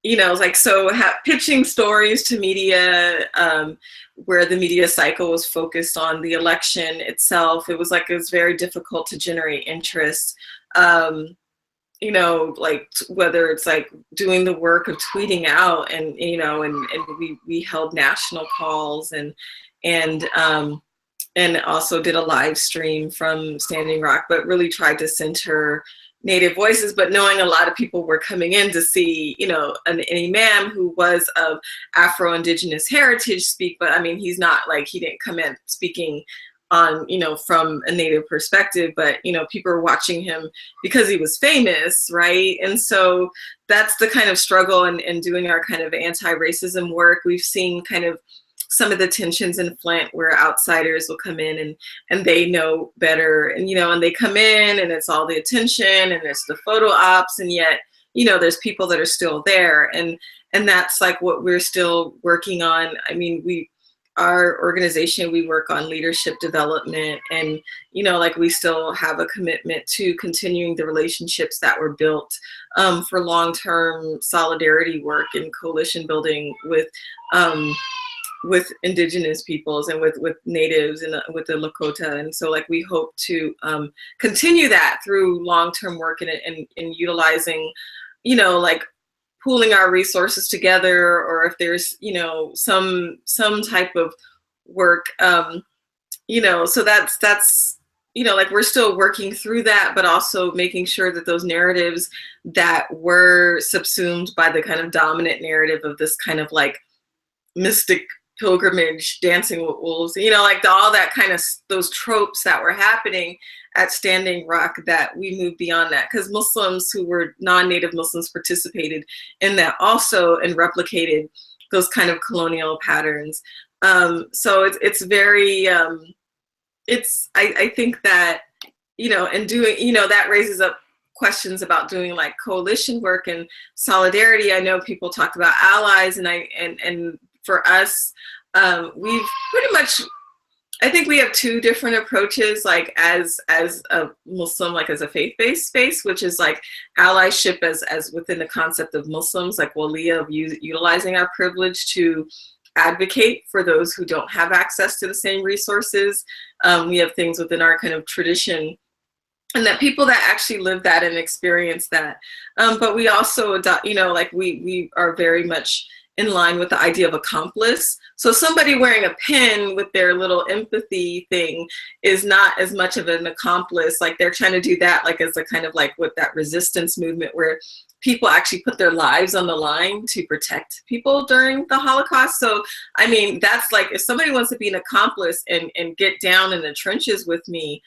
you know, like so pitching stories to media where the media cycle was focused on the election itself. It was very difficult to generate interest. You know, like whether it's like doing the work of tweeting out, and you know, and we held national calls and also did a live stream from Standing Rock, but really tried to center Native voices, but knowing a lot of people were coming in to see, you know, an imam who was of Afro-Indigenous heritage speak, but I mean, he's not like, he didn't come in speaking on, you know, from a Native perspective, but, you know, people were watching him because he was famous, right? And so that's the kind of struggle and doing our kind of anti-racism work. We've seen kind of some of the tensions in Flint where outsiders will come in and they know better, and, you know, and they come in and it's all the attention and it's the photo ops, and yet, you know, there's people that are still there. And that's like what we're still working on. I mean, our organization, we work on leadership development, and, you know, like we still have a commitment to continuing the relationships that were built for long-term solidarity work and coalition building with Indigenous peoples and with Natives and with the Lakota. And so like we hope to continue that through long-term work and utilizing, you know, like pooling our resources together, or if there's, you know, some type of work, you know, so that's, you know, like we're still working through that, but also making sure that those narratives that were subsumed by the kind of dominant narrative of this kind of like mystic pilgrimage, dancing with wolves, you know, like all that kind of those tropes that were happening at Standing Rock, that we move beyond that, because Muslims who were non-Native Muslims participated in that also and replicated those kind of colonial patterns. So it's very, I think that, and doing, that raises up questions about doing like coalition work and solidarity. I know people talked about allies, and for us, we've pretty much, I think we have two different approaches, like as a Muslim, like as a faith-based space, which is like allyship as within the concept of Muslims, like waliya, of utilizing our privilege to advocate for those who don't have access to the same resources. We have things within our kind of tradition, and that people that actually live that and experience that. But we also adopt, like we are very much in line with the idea of accomplice. So somebody wearing a pin with their little empathy thing is not as much of an accomplice. Like they're trying to do that like as a kind of like with that resistance movement where people actually put their lives on the line to protect people during the Holocaust. So, I mean, that's like, if somebody wants to be an accomplice and get down in the trenches with me,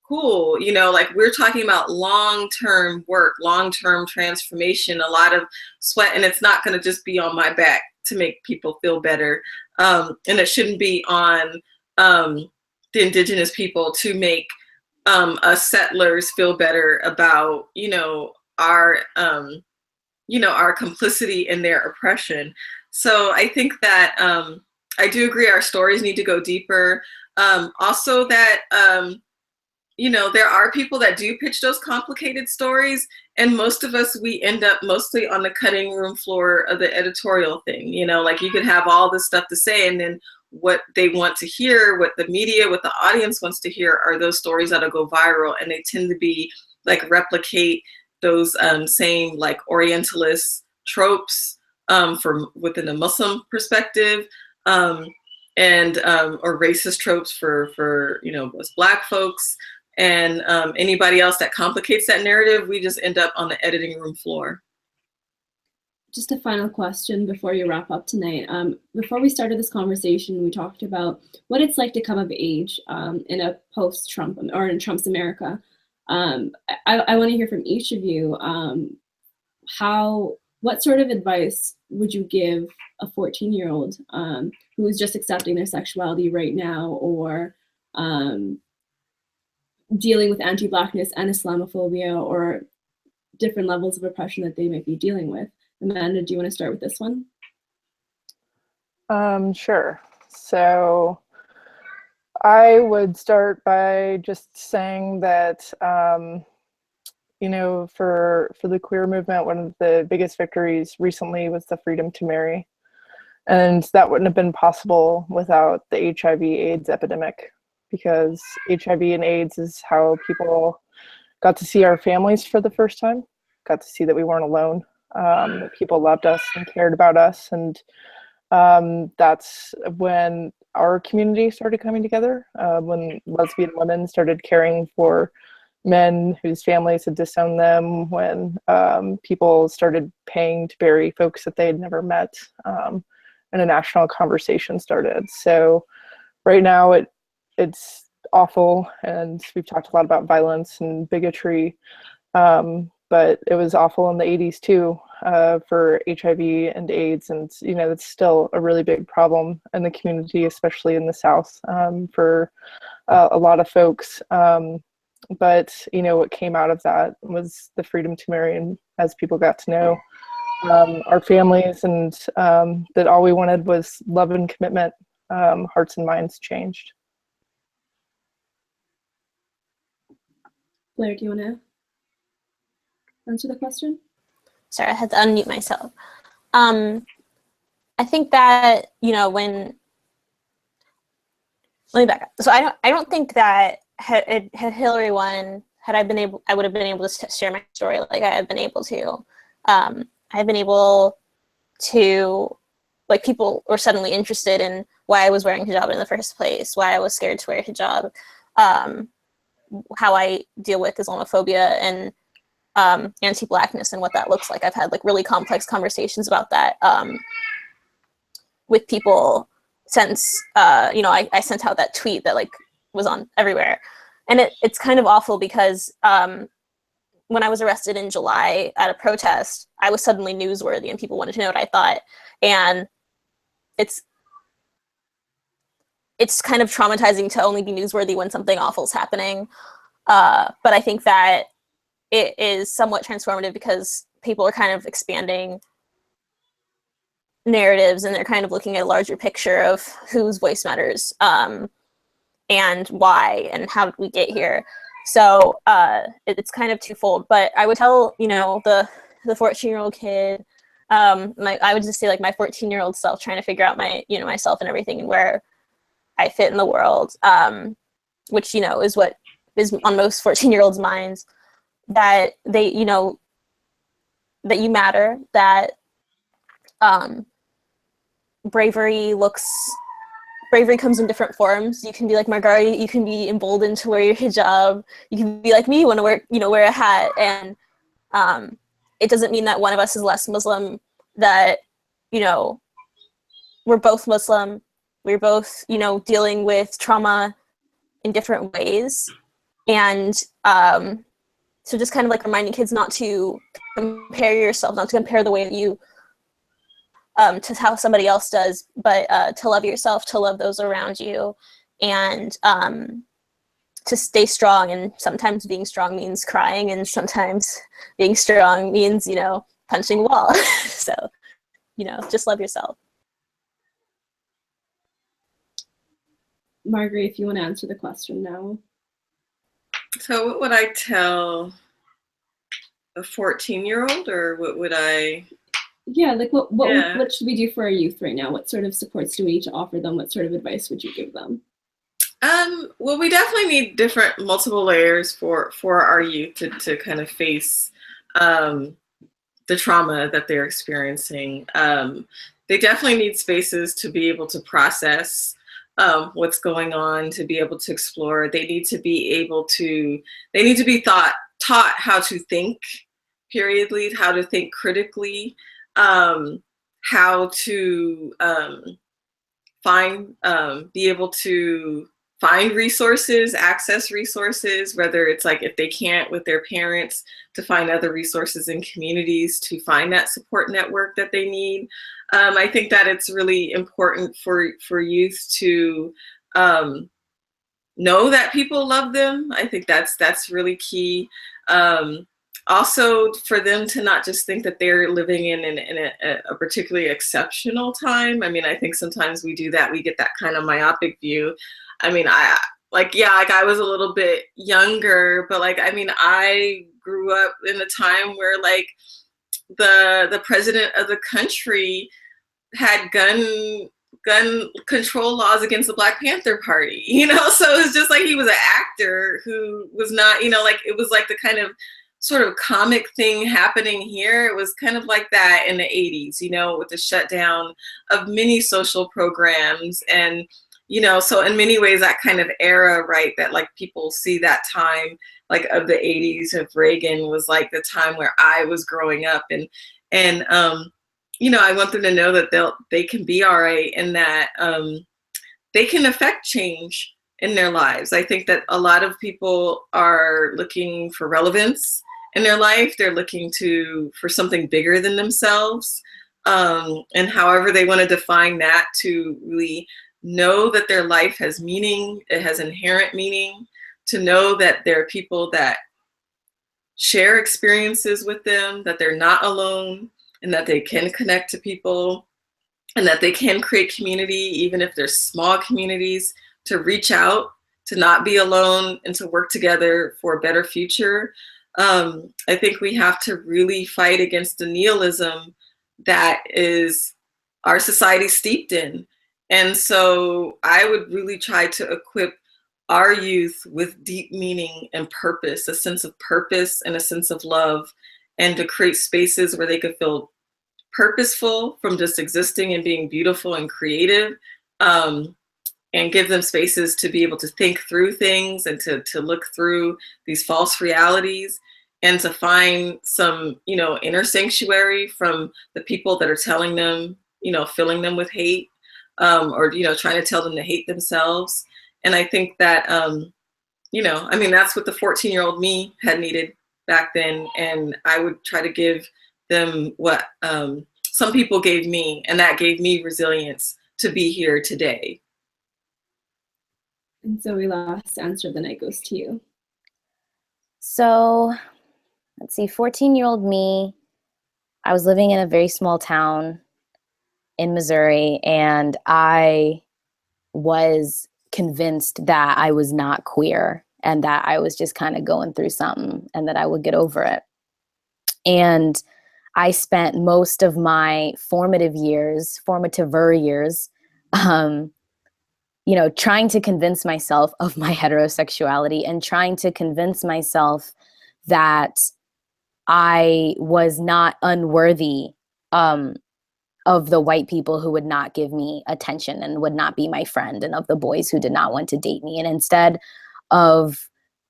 cool. Like we're talking about long-term work, long-term transformation, a lot of sweat, and it's not going to just be on my back to make people feel better. And it shouldn't be on the indigenous people to make us settlers feel better about, our complicity in their oppression. So I think that I do agree our stories need to go deeper. Also that, there are people that do pitch those complicated stories, and most of us, we end up mostly on the cutting room floor of the editorial thing. Like you could have all this stuff to say, and then what they want to hear, what the media, what the audience wants to hear are those stories that'll go viral, and they tend to be like replicate those same like Orientalist tropes from within a Muslim perspective, and or racist tropes for us Black folks. And anybody else that complicates that narrative, we just end up on the editing room floor. Just a final question before you wrap up tonight. Before we started this conversation, we talked about what it's like to come of age in a post-Trump or in Trump's America. I want to hear from each of you. What sort of advice would you give a 14-year-old who is just accepting their sexuality right now, or dealing with anti-Blackness and Islamophobia, or different levels of oppression that they might be dealing with? Amanda, do you want to start with this one? Sure. So I would start by just saying that, for the queer movement, one of the biggest victories recently was the freedom to marry. And that wouldn't have been possible without the HIV/AIDS epidemic, because HIV and AIDS is how people got to see our families for the first time, got to see that we weren't alone, that people loved us and cared about us. And that's when our community started coming together, when lesbian women started caring for men whose families had disowned them, when people started paying to bury folks that they had never met, and a national conversation started. So right now it's awful, and we've talked a lot about violence and bigotry, but it was awful in the 80s too, for HIV and AIDS, and it's still a really big problem in the community, especially in the South, for a lot of folks. But what came out of that was the freedom to marry, and as people got to know our families, and that all we wanted was love and commitment, hearts and minds changed. Blair, do you want to answer the question? Sorry, I had to unmute myself. I think that, let me back up. So I don't think that had Hillary won, I would have been able to share my story like I have been able to. I've been able to, like, people were suddenly interested in why I was wearing hijab in the first place, why I was scared to wear hijab, how I deal with Islamophobia and anti-Blackness and what that looks like. I've had like really complex conversations about that with people since, I sent out that tweet that like was on everywhere. And it's kind of awful because when I was arrested in July at a protest, I was suddenly newsworthy and people wanted to know what I thought. And it's kind of traumatizing to only be newsworthy when something awful is happening. But I think that it is somewhat transformative because people are kind of expanding narratives, and they're kind of looking at a larger picture of whose voice matters, and why, and how did we get here. So it's kind of twofold. But I would tell, the 14-year-old kid, I would just say, like, my 14-year-old self trying to figure out myself and everything, and where I fit in the world, which, is what is on most 14-year-olds' minds, that they, that you matter, that bravery comes in different forms. You can be like Margari, you can be emboldened to wear your hijab, you can be like me, you want to wear a hat, and it doesn't mean that one of us is less Muslim, that, we're both Muslim, we're both, dealing with trauma in different ways. And so just kind of like reminding kids not to compare yourself, not to compare the way that you to how somebody else does, but to love yourself, to love those around you, and to stay strong. And sometimes being strong means crying, and sometimes being strong means, punching a wall. So, just love yourself. Margaret, if you want to answer the question now. So what would I tell a 14-year-old, or what would I? Yeah, like what should we do for our youth right now? What sort of supports do we need to offer them? What sort of advice would you give them? Well, we definitely need multiple layers for our youth to kind of face the trauma that they're experiencing. They definitely need spaces to be able to process what's going on, to be able to explore. They need to be taught how to think, periodly, how to think critically, how to be able to find resources, access resources, whether it's like if they can't with their parents, to find other resources in communities, to find that support network that they need. I think that it's really important for youth to know that people love them. I think that's really key. Also, for them to not just think that they're living in a particularly exceptional time. I mean, I think sometimes we do that. We get that kind of myopic view. I mean, I was a little bit younger, but I grew up in a time where the president of the country had gun control laws against the Black Panther Party, so it was just like he was an actor who was not, it was like the kind of sort of comic thing happening here. It was kind of like that in the 80s, with the shutdown of many social programs. And, so in many ways that kind of era, right, that people see that time of the 80s of Reagan was like the time where I was growing up. And I want them to know that they can be all right, and that they can affect change in their lives. I think that a lot of people are looking for relevance in their life. They're looking for something bigger than themselves. And however they want to define that, to really know that their life has meaning, it has inherent meaning, to know that there are people that share experiences with them, that they're not alone, and that they can connect to people, and that they can create community, even if they're small communities, to reach out, to not be alone, and to work together for a better future. I think we have to really fight against the nihilism that is our society steeped in. And so I would really try to equip our youth with deep meaning and purpose, a sense of purpose and a sense of love, and to create spaces where they could feel purposeful from just existing and being beautiful and creative, and give them spaces to be able to think through things, and to look through these false realities, and to find some, inner sanctuary from the people that are telling them, filling them with hate, or, trying to tell them to hate themselves. And I think that, that's what the 14-year-old me had needed back then. And I would try to give them what some people gave me, and that gave me resilience to be here today? And Zoe, last answer of the night goes to you. So let's see, 14-year-old me, I was living in a very small town in Missouri, and I was convinced that I was not queer and that I was just kind of going through something and that I would get over it. And I spent most of my formative years, you know, trying to convince myself of my heterosexuality and trying to convince myself that I was not unworthy of the white people who would not give me attention and would not be my friend, and of the boys who did not want to date me. And instead of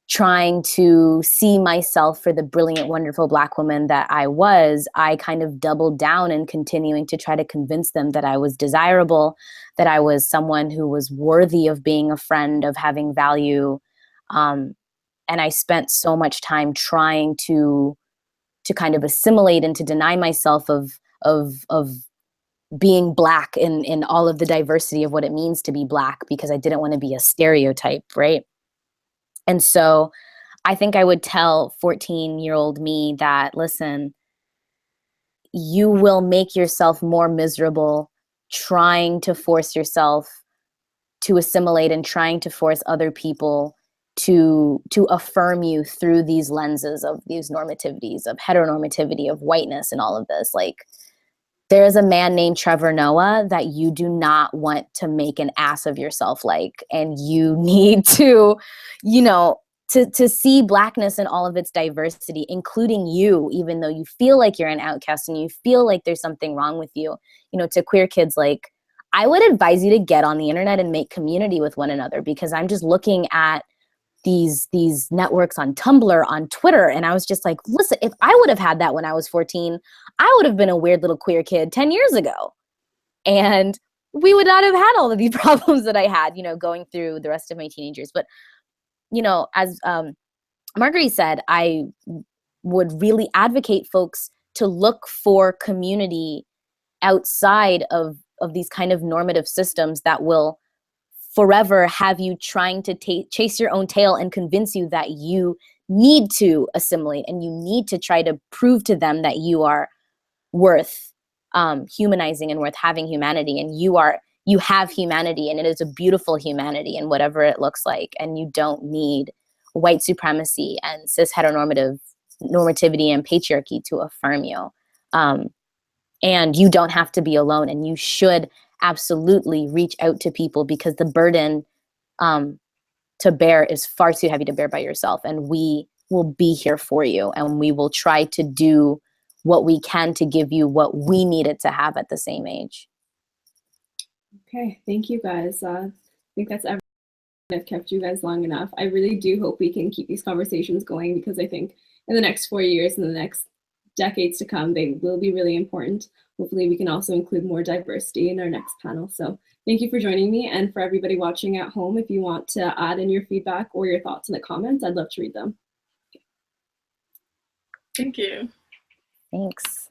trying to see myself for the brilliant, wonderful Black woman that I was, I kind of doubled down in continuing to try to convince them that I was desirable, that I was someone who was worthy of being a friend, of having value. And I spent so much time trying to kind of assimilate and to deny myself of being Black in all of the diversity of what it means to be Black, because I didn't want to be a stereotype, right? And so I think I would tell 14-year-old me that, listen, you will make yourself more miserable trying to force yourself to assimilate and trying to force other people to affirm you through these lenses of these normativities, of heteronormativity, of whiteness, and all of this. Like, there is a man named Trevor Noah that you do not want to make an ass of yourself like, and you need to, you know, to see Blackness in all of its diversity, including you, even though you feel like you're an outcast and you feel like there's something wrong with you. You know, to queer kids, like, I would advise you to get on the internet and make community with one another, because I'm just looking at these networks on Tumblr, on Twitter, and I was just like, listen, if I would have had that when I was 14, I would have been a weird little queer kid 10 years ago. And we would not have had all of these problems that I had, you know, going through the rest of my teenagers. But, you know, as Marguerite said, I would really advocate folks to look for community outside of these kind of normative systems that will forever have you trying to chase your own tail and convince you that you need to assimilate and you need to try to prove to them that you are worth humanizing and worth having humanity, and you have humanity, and it is a beautiful humanity, and whatever it looks like, and you don't need white supremacy and cis normativity and patriarchy to affirm you. And you don't have to be alone, and you should absolutely reach out to people, because the burden to bear is far too heavy to bear by yourself, and we will be here for you, and we will try to do what we can to give you what we needed to have at the same age. Okay, thank you guys. I think that's everything. I've kept you guys long enough. I really do hope we can keep these conversations going, because I think in the next 4 years and the next decades to come, they will be really important. Hopefully we can also include more diversity in our next panel. So thank you for joining me, and for everybody watching at home, if you want to add in your feedback or your thoughts in the comments, I'd love to read them. Thank you. Thanks.